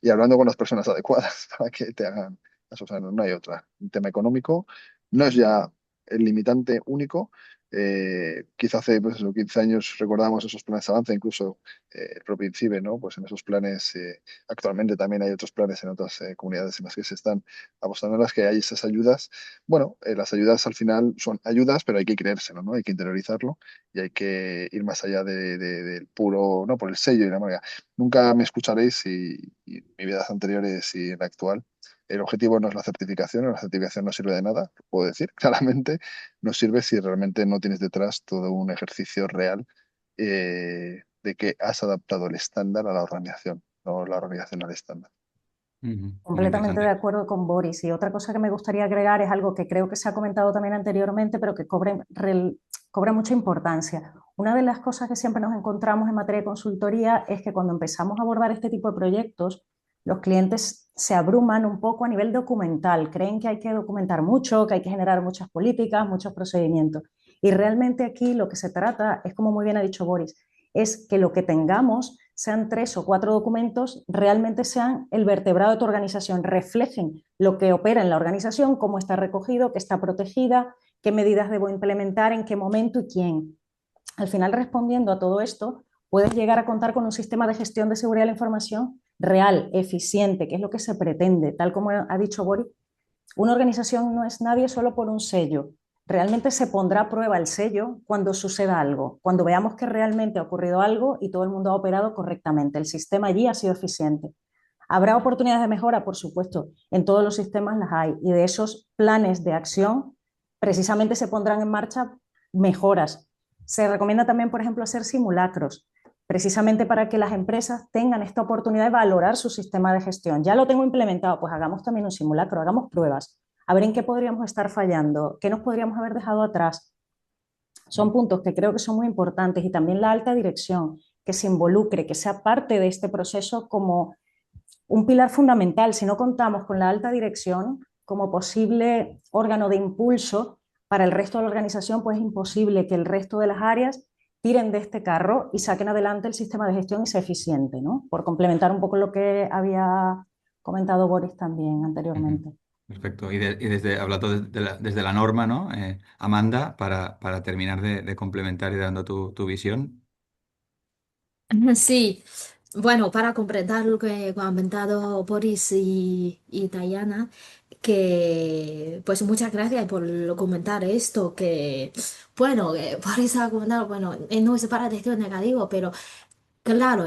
Speaker 9: y hablando con las personas adecuadas para que te hagan caso. O sea, no hay otra. Un tema económico no es ya el limitante único. Quizá hace pues, eso, 15 años recordamos esos planes de avance, incluso el propio INCIBE, ¿no? Pues en esos planes, actualmente también hay otros planes en otras comunidades en las que se están apostando en las que hay esas ayudas. Bueno, las ayudas al final son ayudas, pero hay que creérselo, ¿no? Hay que interiorizarlo y hay que ir más allá del puro, no por el sello y la marca. Nunca me escucharéis y en mis vidas anteriores y en la actual. El objetivo no es la certificación no sirve de nada, lo puedo decir claramente, no sirve si realmente no tienes detrás todo un ejercicio real de que has adaptado el estándar a la organización, no la organización al estándar.
Speaker 2: Ujú, muy
Speaker 10: Completamente de
Speaker 2: interesante.
Speaker 10: acuerdo con Boris. Y otra cosa que me gustaría agregar es algo que creo que se ha comentado también anteriormente, pero que cobra mucha importancia. Una de las cosas que siempre nos encontramos en materia de consultoría es que cuando empezamos a abordar este tipo de proyectos, los clientes se abruman un poco a nivel documental, creen que hay que documentar mucho, que hay que generar muchas políticas, muchos procedimientos. Y realmente aquí lo que se trata es, como muy bien ha dicho Boris, es que lo que tengamos sean 3 o 4 documentos, realmente sean el vertebrado de tu organización, reflejen lo que opera en la organización, cómo está recogido, qué está protegida, qué medidas debo implementar, en qué momento y quién. Al final, respondiendo a todo esto, puedes llegar a contar con un sistema de gestión de seguridad de la información real, eficiente, que es lo que se pretende. Tal como ha dicho Boris, una organización no es nadie solo por un sello. Realmente se pondrá a prueba el sello cuando suceda algo, cuando veamos que realmente ha ocurrido algo y todo el mundo ha operado correctamente. El sistema allí ha sido eficiente. ¿Habrá oportunidades de mejora? Por supuesto, en todos los sistemas las hay y de esos planes de acción precisamente se pondrán en marcha mejoras. Se recomienda también, por ejemplo, hacer simulacros, precisamente para que las empresas tengan esta oportunidad de valorar su sistema de gestión. Ya lo tengo implementado, pues hagamos también un simulacro, hagamos pruebas, a ver en qué podríamos estar fallando, qué nos podríamos haber dejado atrás. Son puntos que creo que son muy importantes y también la alta dirección, que se involucre, que sea parte de este proceso como un pilar fundamental. Si no contamos con la alta dirección como posible órgano de impulso para el resto de la organización, pues es imposible que el resto de las áreas tiren de este carro y saquen adelante el sistema de gestión y sea eficiente, ¿no? Por complementar un poco lo que había comentado Boris también
Speaker 2: Ujú,
Speaker 10: anteriormente.
Speaker 2: perfecto. Y desde, hablando desde la norma, ¿no? Amanda, para terminar de complementar y dando tu visión.
Speaker 6: Sí, bueno, para completar lo que han comentado Boris y Diana, que pues muchas gracias por comentar esto, que bueno, Boris ha comentado, bueno, no es para gestión negativo, pero claro,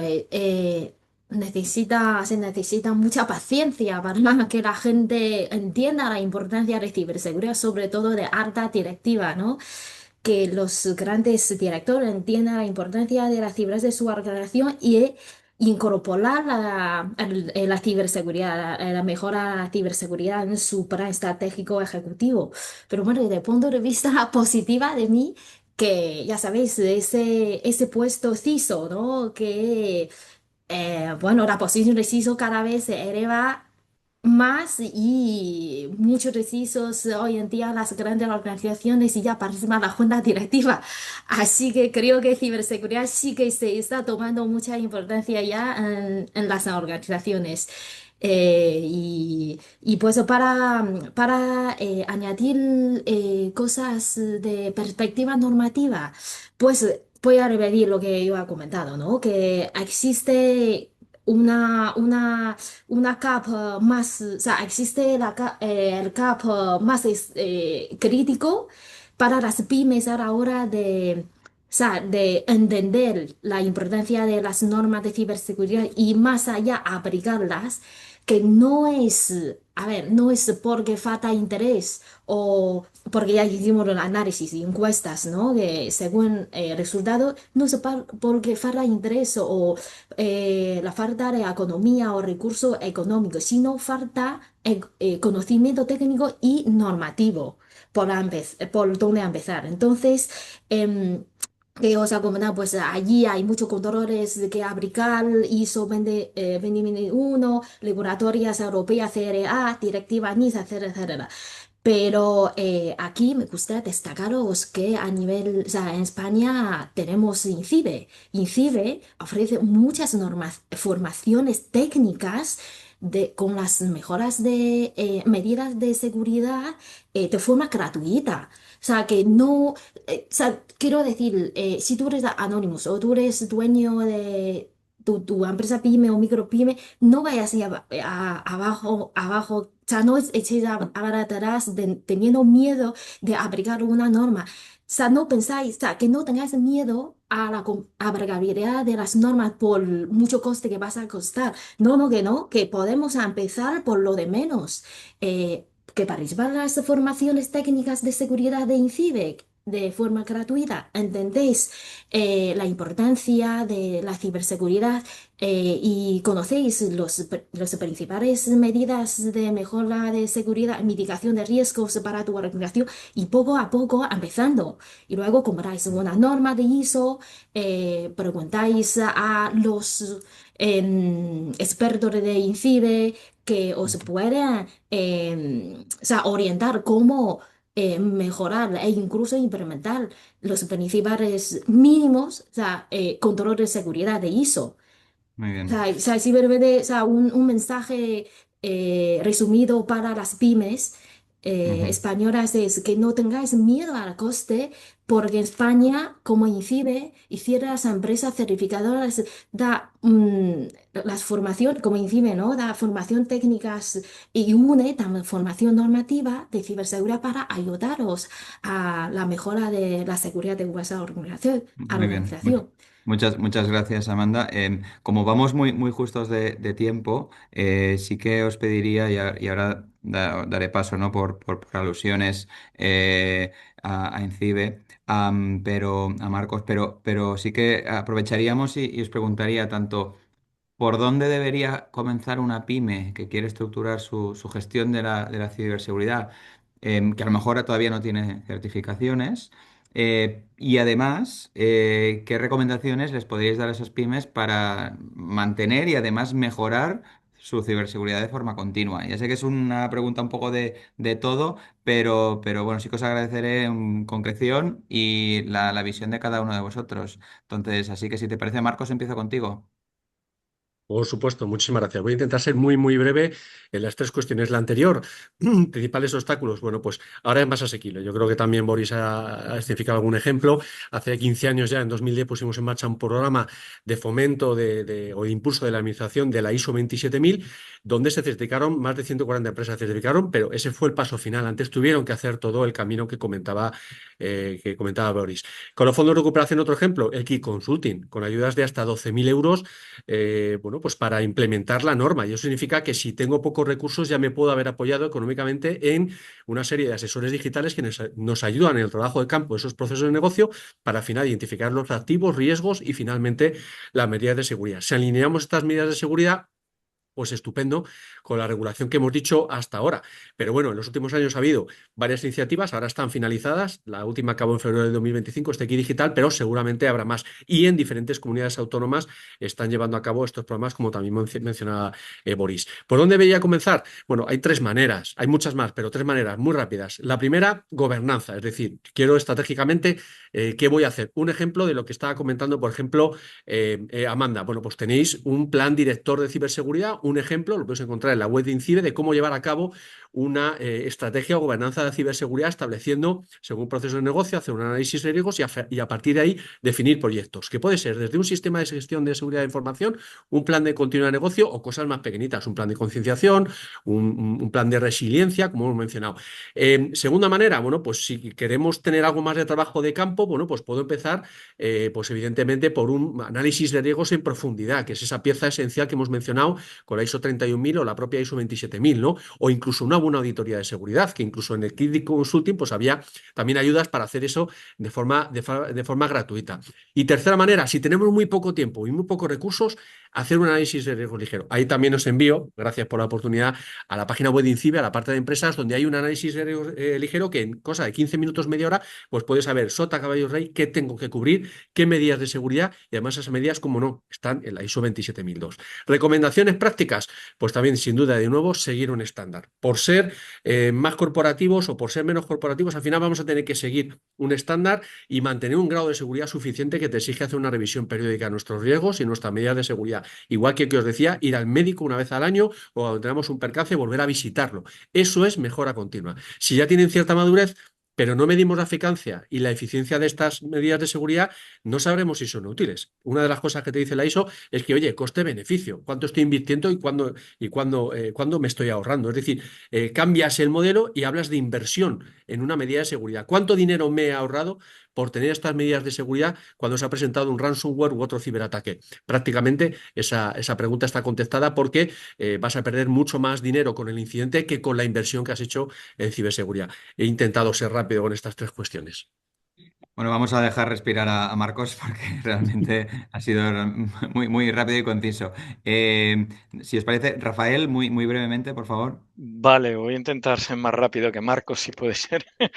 Speaker 6: se necesita mucha paciencia para que la gente entienda la importancia de ciberseguridad, sobre todo de alta directiva, ¿no? Que los grandes directores entiendan la importancia de la ciberseguridad de su organización y incorporar la ciberseguridad, la mejora de la ciberseguridad en su plan estratégico ejecutivo. Pero bueno, desde el punto de vista positiva de mí, que ya sabéis, ese puesto CISO, ¿no? Que bueno, la posición de CISO cada vez se eleva más y muchos de CISOs hoy en día las grandes organizaciones y ya participan en la junta directiva. Así que creo que ciberseguridad sí que se está tomando mucha importancia ya en las organizaciones. Y pues para añadir cosas de perspectiva normativa, pues voy a repetir lo que yo he comentado, ¿no? Que existe una capa más, o sea, existe el capa más crítico para las pymes a la hora de, o sea, de entender la importancia de las normas de ciberseguridad y más allá aplicarlas, que no es, a ver, no es porque falta interés o porque ya hicimos el análisis y encuestas, ¿no? Que según el resultado, no es porque falta interés o la falta de economía o recursos económicos, sino falta conocimiento técnico y normativo por donde empezar. Entonces, que os ha comentado, pues allí hay muchos controles de que aplicar, ISO 20001, regulatorias europeas, CRA, directiva NIS, etcétera, etcétera. Pero aquí me gustaría destacaros que a nivel, o sea, en España tenemos INCIBE. INCIBE ofrece muchas normas, formaciones técnicas con las mejoras de medidas de seguridad de forma gratuita. O sea, que no, o sea, quiero decir, si tú eres Anonymous o tú eres dueño de tu empresa pyme o micropyme, no vayas ahí abajo, o sea, no echéis para atrás teniendo miedo de aplicar una norma. O sea, no pensáis, o sea, que no tengáis miedo a la aplicabilidad de las normas por mucho coste que vas a costar. No, no, que podemos empezar por lo de menos. Que participar en las formaciones técnicas de seguridad de INCIBE de forma gratuita, entendéis la importancia de la ciberseguridad y conocéis los principales medidas de mejora de seguridad, mitigación de riesgos para tu organización y poco a poco empezando. Y luego compráis una norma de ISO, preguntáis a los expertos de INCIBE que os puedan o sea, orientar cómo mejorar e incluso implementar los principales mínimos, o sea, control de seguridad de ISO.
Speaker 2: Muy
Speaker 6: O
Speaker 2: bien.
Speaker 6: sea, simplemente, o sea, un mensaje resumido para las pymes
Speaker 2: Ujú.
Speaker 6: españolas es que no tengáis miedo al coste, porque en España, como INCIBE y ciertas empresas certificadoras da las formación, como INCIBE, ¿no? Da formación técnicas y une también formación normativa de ciberseguridad para ayudaros a la mejora de la seguridad de vuestra organización.
Speaker 2: Muy bien. Muchas gracias, Amanda. Como vamos muy justos de tiempo, sí que os pediría, y ahora daré paso, ¿no? por alusiones a INCIBE, pero a Marcos, pero sí que aprovecharíamos y os preguntaría tanto. ¿Por dónde debería comenzar una pyme que quiere estructurar su gestión de la ciberseguridad? Que a lo mejor todavía no tiene certificaciones. Y además, ¿qué recomendaciones les podríais dar a esas pymes para mantener y además mejorar su ciberseguridad de forma continua? Ya sé que es una pregunta un poco de todo, pero bueno, sí que os agradeceré en concreción y la visión de cada uno de vosotros. Entonces, así que si te parece, Marcos, empiezo contigo.
Speaker 5: Por supuesto, muchísimas gracias. Voy a intentar ser muy breve en las tres cuestiones. La anterior, principales obstáculos, bueno, pues ahora es más asequible. Yo creo que también Boris ha especificado algún ejemplo. Hace 15 años ya, en 2010, pusimos en marcha un programa de fomento o de impulso de la administración de la ISO 27000, donde se certificaron más de 140 empresas, certificaron, pero ese fue el paso final. Antes tuvieron que hacer todo el camino que comentaba Boris. Con los fondos de recuperación, otro ejemplo, el Key Consulting, con ayudas de hasta 12.000 euros. Bueno, bueno, pues para implementar la norma. Y eso significa que si tengo pocos recursos ya me puedo haber apoyado económicamente en una serie de asesores digitales que nos ayudan en el trabajo de campo, esos procesos de negocio, para al final identificar los activos, riesgos y finalmente las medidas de seguridad. Si alineamos estas medidas de seguridad, pues estupendo con la regulación que hemos dicho hasta ahora. Pero bueno, en los últimos años ha habido varias iniciativas, ahora están finalizadas. La última acabó en febrero de 2025, este aquí digital, pero seguramente habrá más. Y en diferentes comunidades autónomas están llevando a cabo estos programas, como también mencionaba Boris. ¿Por dónde debería comenzar? Bueno, hay tres maneras, hay muchas más, pero tres maneras muy rápidas. La primera, gobernanza, es decir, quiero estratégicamente qué voy a hacer. Un ejemplo de lo que estaba comentando, por ejemplo, Amanda. Bueno, pues tenéis un plan director de ciberseguridad, un ejemplo, lo podéis encontrar en la web de INCIBE, de cómo llevar a cabo una estrategia o gobernanza de ciberseguridad, estableciendo, según proceso de negocio, hacer un análisis de riesgos y a partir de ahí definir proyectos, que puede ser desde un sistema de gestión de seguridad de información, un plan de continuidad de negocio o cosas más pequeñitas, un plan de concienciación, un plan de resiliencia, como hemos mencionado. Segunda manera, bueno, pues si queremos tener algo más de trabajo de campo, bueno, pues puedo empezar, pues evidentemente, por un análisis de riesgos en profundidad, que es esa pieza esencial que hemos mencionado con la ISO 31000 o la propia ISO 27000, ¿no? O incluso una buena auditoría de seguridad, que incluso en el Kit de Consulting pues había también ayudas para hacer eso de forma gratuita. Y tercera manera, si tenemos muy poco tiempo y muy pocos recursos, hacer un análisis de riesgo ligero. Ahí también os envío, gracias por la oportunidad, a la página web de INCIBE, a la parte de empresas, donde hay un análisis de riesgo ligero que en cosa de 15 minutos, media hora, pues puedes saber sota, caballo, rey, qué tengo que cubrir, qué medidas de seguridad y además esas medidas, como no, están en la ISO 27002. Recomendaciones prácticas, pues también sin duda de nuevo seguir un estándar. Por ser más corporativos o por ser menos corporativos, al final vamos a tener que seguir un estándar y mantener un grado de seguridad suficiente que te exige hacer una revisión periódica de nuestros riesgos y nuestras medidas de seguridad. Igual que os decía, ir al médico una vez al año o cuando tenemos un percance, volver a visitarlo. Eso es mejora continua. Si ya tienen cierta madurez, pero no medimos la eficacia y la eficiencia de estas medidas de seguridad, no sabremos si son útiles. Una de las cosas que te dice la ISO es que, oye, coste-beneficio, cuánto estoy invirtiendo cuándo me estoy ahorrando. Es decir, cambias el modelo y hablas de inversión en una medida de seguridad. ¿Cuánto dinero me he ahorrado por tener estas medidas de seguridad cuando se ha presentado un ransomware u otro ciberataque? Prácticamente esa pregunta está contestada porque vas a perder mucho más dinero con el incidente que con la inversión que has hecho en ciberseguridad. He intentado ser rápido con estas tres cuestiones.
Speaker 2: Bueno, vamos a dejar respirar a Marcos porque realmente ha sido muy, muy rápido y conciso. Si os parece, Rafael, muy, muy brevemente, por favor.
Speaker 8: Vale, voy a intentar ser más rápido que Marcos, si puede ser.
Speaker 2: Eso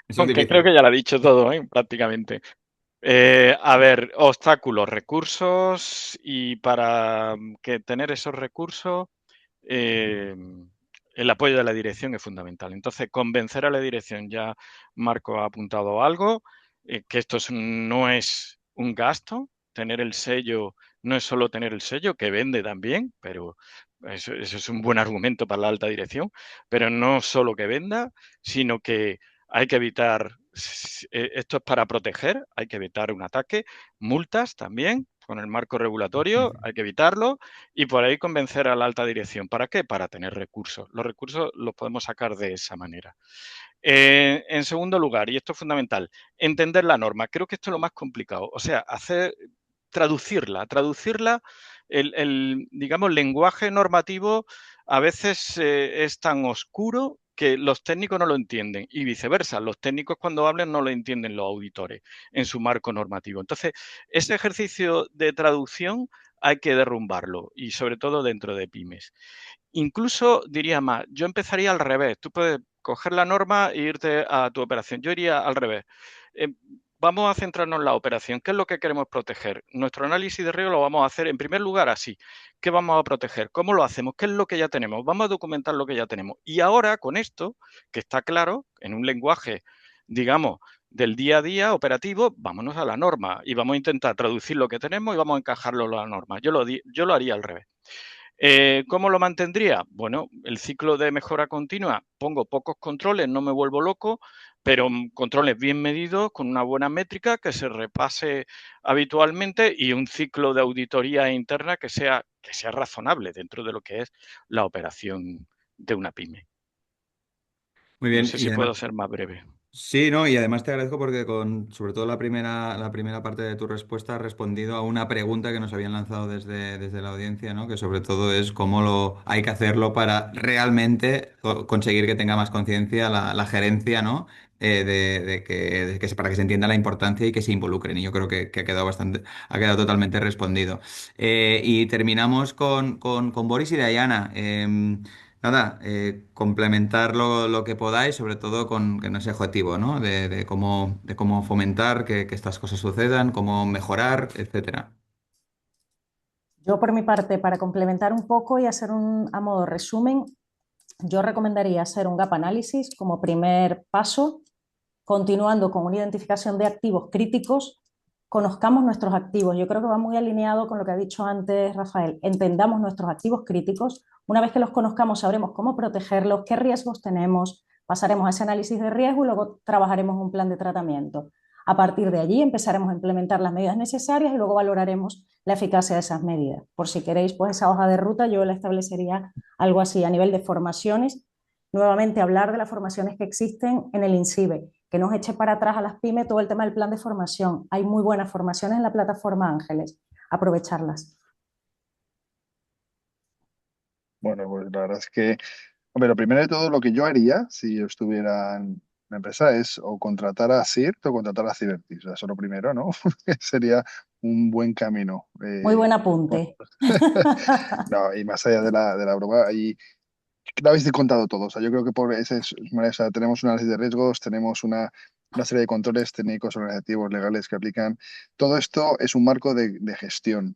Speaker 2: es
Speaker 8: Aunque creo
Speaker 2: difícil.
Speaker 8: que ya lo ha dicho todo, prácticamente. A ver, obstáculos, recursos y para que tener esos recursos, el apoyo de la dirección es fundamental. Entonces, convencer a la dirección, ya Marco ha apuntado algo, que no es un gasto, tener el sello no es solo tener el sello, que vende también, pero eso es un buen argumento para la alta dirección, pero no solo que venda, sino que hay que evitar, esto es para proteger, hay que evitar un ataque, multas también, con el marco regulatorio, hay que evitarlo y por ahí convencer a la alta dirección. ¿Para qué? Para tener recursos. Los recursos los podemos sacar de esa manera. En segundo lugar, y esto es fundamental, entender la norma. Creo que esto es lo más complicado. O sea, traducirla, digamos, lenguaje normativo a veces es tan oscuro que los técnicos no lo entienden y viceversa, los técnicos cuando hablan no lo entienden los auditores en su marco normativo. Entonces, ese ejercicio de traducción hay que derrumbarlo y sobre todo dentro de pymes. Incluso diría más, yo empezaría al revés. Tú puedes coger la norma e irte a tu operación. Yo iría al revés. Vamos a centrarnos en la operación. ¿Qué es lo que queremos proteger? Nuestro análisis de riesgo lo vamos a hacer en primer lugar así. ¿Qué vamos a proteger? ¿Cómo lo hacemos? ¿Qué es lo que ya tenemos? Vamos a documentar lo que ya tenemos. Y ahora, con esto, que está claro, en un lenguaje, digamos, del día a día operativo, vámonos a la norma y vamos a intentar traducir lo que tenemos y vamos a encajarlo a la norma. Yo lo haría al revés. ¿Cómo lo mantendría? Bueno, el ciclo de mejora continua, pongo pocos controles, no me vuelvo loco, pero controles bien medidos, con una buena métrica, que se repase habitualmente y un ciclo de auditoría interna que sea razonable dentro de lo que es la operación de una pyme.
Speaker 2: Muy
Speaker 8: No
Speaker 2: bien,
Speaker 8: sé
Speaker 2: y
Speaker 8: si
Speaker 2: además
Speaker 8: puedo ser más breve.
Speaker 2: Sí, no, y además te agradezco porque sobre todo la primera parte de tu respuesta has respondido a una pregunta que nos habían lanzado desde la audiencia, ¿no? Que sobre todo es cómo hay que hacerlo para realmente conseguir que tenga más conciencia la gerencia, ¿no? Para que se entienda la importancia y que se involucren. Y yo creo que ha quedado totalmente respondido. Y terminamos con Boris y Diana. Nada, complementar lo que podáis, sobre todo con ese objetivo, ¿no? De cómo fomentar que estas cosas sucedan, cómo mejorar, etcétera.
Speaker 10: Yo por mi parte, para complementar un poco y hacer a modo resumen, yo recomendaría hacer un gap análisis como primer paso, continuando con una identificación de activos críticos. Conozcamos nuestros activos. Yo creo que va muy alineado con lo que ha dicho antes Rafael. Entendamos nuestros activos críticos. Una vez que los conozcamos, sabremos cómo protegerlos, qué riesgos tenemos, pasaremos a ese análisis de riesgo y luego trabajaremos un plan de tratamiento. A partir de allí empezaremos a implementar las medidas necesarias y luego valoraremos la eficacia de esas medidas. Por si queréis, pues esa hoja de ruta yo la establecería algo así a nivel de formaciones. Nuevamente hablar de las formaciones que existen en el INCIBE, que nos eche para atrás a las pymes todo el tema del plan de formación. Hay muy buenas formaciones en la plataforma Ángeles, aprovecharlas.
Speaker 9: Bueno, pues la verdad es que, hombre, lo primero de todo, lo que yo haría si yo estuviera en la empresa es o contratar a CIRT o contratar a Cibertis. O sea, eso lo primero, ¿no? Sería un buen camino.
Speaker 10: Muy buen
Speaker 9: Bueno,
Speaker 10: apunte.
Speaker 9: no, y más allá de la broma, y lo habéis contado todo. O sea, yo creo que por ese, o sea, tenemos un análisis de riesgos, tenemos una serie de controles técnicos, organizativos, legales que aplican. Todo esto es un marco de gestión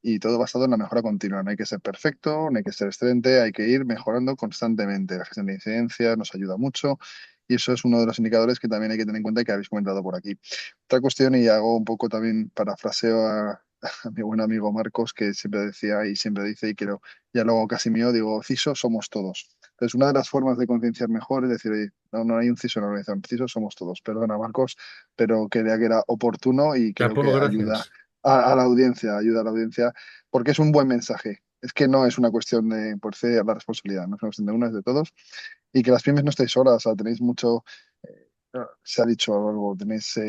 Speaker 9: y todo basado en la mejora continua. No hay que ser perfecto, no hay que ser excelente, hay que ir mejorando constantemente. La gestión de incidencias nos ayuda mucho y eso es uno de los indicadores que también hay que tener en cuenta y que habéis comentado por aquí. Otra cuestión, y hago un poco también parafraseo a mi buen amigo Marcos, que siempre decía y siempre dice, y creo, ya luego casi mío, digo, CISO somos todos. Entonces, una de las formas de concienciar mejor es decir, oye, no, no hay un CISO en la organización, CISO somos todos. Perdona, Marcos, pero creía que era oportuno y creo que
Speaker 5: Leopoldo, gracias.
Speaker 9: ayuda a la audiencia, porque es un buen mensaje. Es que no es una cuestión de por ser la responsabilidad, no es una cuestión de una, es de todos. Y que las pymes no estáis solas, o sea, tenéis mucho, se ha dicho algo, tenéis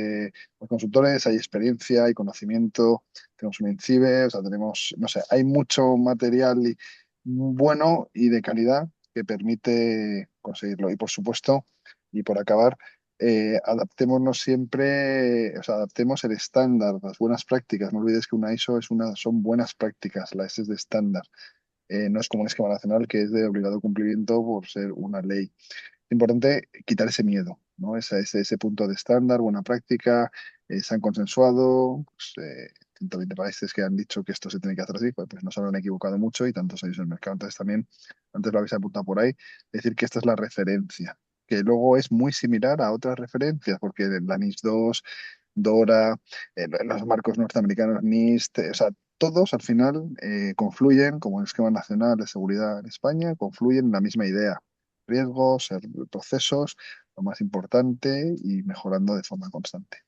Speaker 9: los consultores, hay experiencia, hay conocimiento, tenemos un INCIBE, o sea, tenemos, no sé, hay mucho material bueno y de calidad que permite conseguirlo. Y por supuesto, y por acabar, adaptémonos siempre, o sea, adaptemos el estándar, las buenas prácticas. No olvides que una ISO son buenas prácticas, la S es de estándar. No es como un esquema nacional que es de obligado cumplimiento por ser una ley. Es importante quitar ese miedo, ¿no? Ese punto de estándar, buena práctica, se han consensuado, pues, 120 países que han dicho que esto se tiene que hacer así, pues no se han equivocado mucho y tantos años en el mercado. Entonces también, antes lo habéis apuntado por ahí, decir que esta es la referencia, que luego es muy similar a otras referencias, porque la NIS 2, DORA, los marcos norteamericanos NIST, o sea, todos al final confluyen, como el esquema nacional de seguridad en España, confluyen en la misma idea: riesgos, procesos, lo más importante y mejorando de forma constante.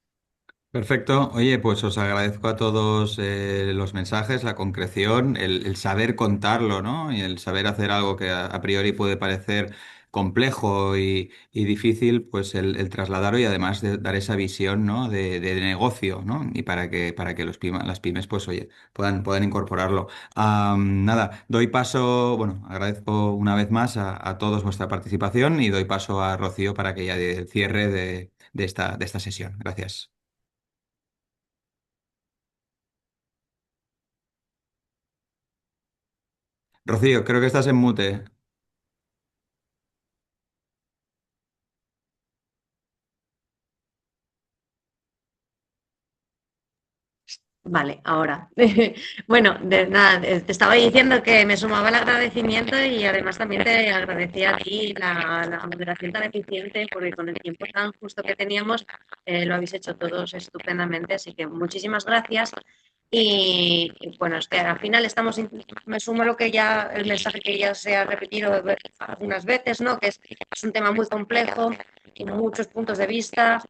Speaker 2: Perfecto. Oye, pues os agradezco a todos los mensajes, la concreción, el saber contarlo, ¿no? Y el saber hacer algo que a priori puede parecer complejo y difícil, pues el trasladarlo y además de dar esa visión, ¿no? De negocio, ¿no? Y para que las pymes, pues oye, puedan incorporarlo. Nada, doy paso, bueno, agradezco una vez más a todos vuestra participación y doy paso a Rocío para que ya dé el cierre de esta sesión. Gracias. Rocío, creo que estás en mute.
Speaker 1: Vale, ahora. Bueno, nada, te estaba diciendo que me sumaba el agradecimiento y además también te agradecía a ti la moderación tan eficiente, porque con el tiempo tan justo que teníamos lo habéis hecho todos estupendamente, así que muchísimas gracias. Y bueno, es que al final me sumo a lo que ya, el mensaje que ya se ha repetido algunas veces, ¿no? Que es un tema muy complejo, muchos puntos de vista,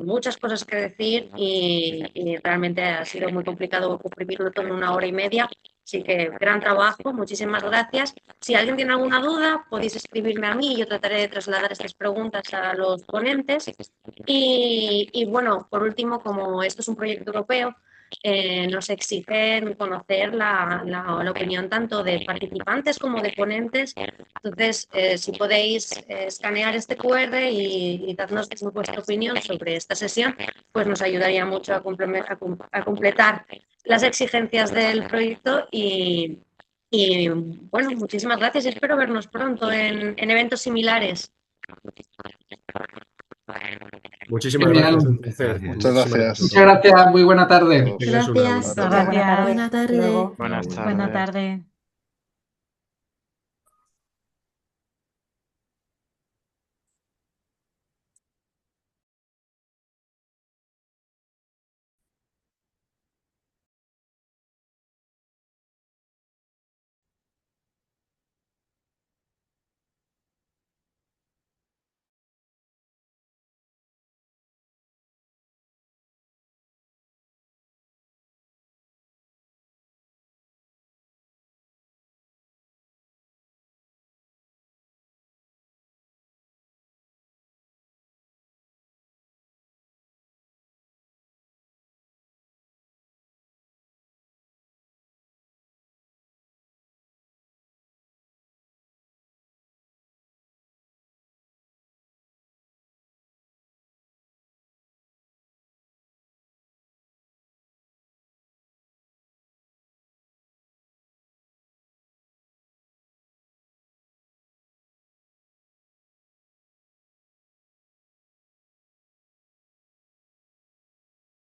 Speaker 1: muchas cosas que decir y realmente ha sido muy complicado comprimirlo todo en una hora y media, Así que gran trabajo, muchísimas gracias. Si alguien tiene alguna duda, podéis escribirme a mí y yo trataré de trasladar estas preguntas a los ponentes. Y bueno, por último, como esto es un proyecto europeo, nos exigen conocer la opinión tanto de participantes como de ponentes. Entonces, si podéis escanear este QR y darnos vuestra opinión sobre esta sesión, pues nos ayudaría mucho a completar las exigencias del proyecto y bueno, muchísimas gracias y espero vernos pronto en eventos similares.
Speaker 5: Muchísimas
Speaker 7: Genial.
Speaker 5: gracias, un placer.
Speaker 2: Gracias.
Speaker 9: Muchas gracias.
Speaker 7: Muchas gracias, muy buena tarde.
Speaker 5: Que tengáis una
Speaker 6: Gracias.
Speaker 5: buena tarde.
Speaker 6: Buena tarde.
Speaker 4: Luego.
Speaker 8: Buenas tardes.
Speaker 4: Buena tarde.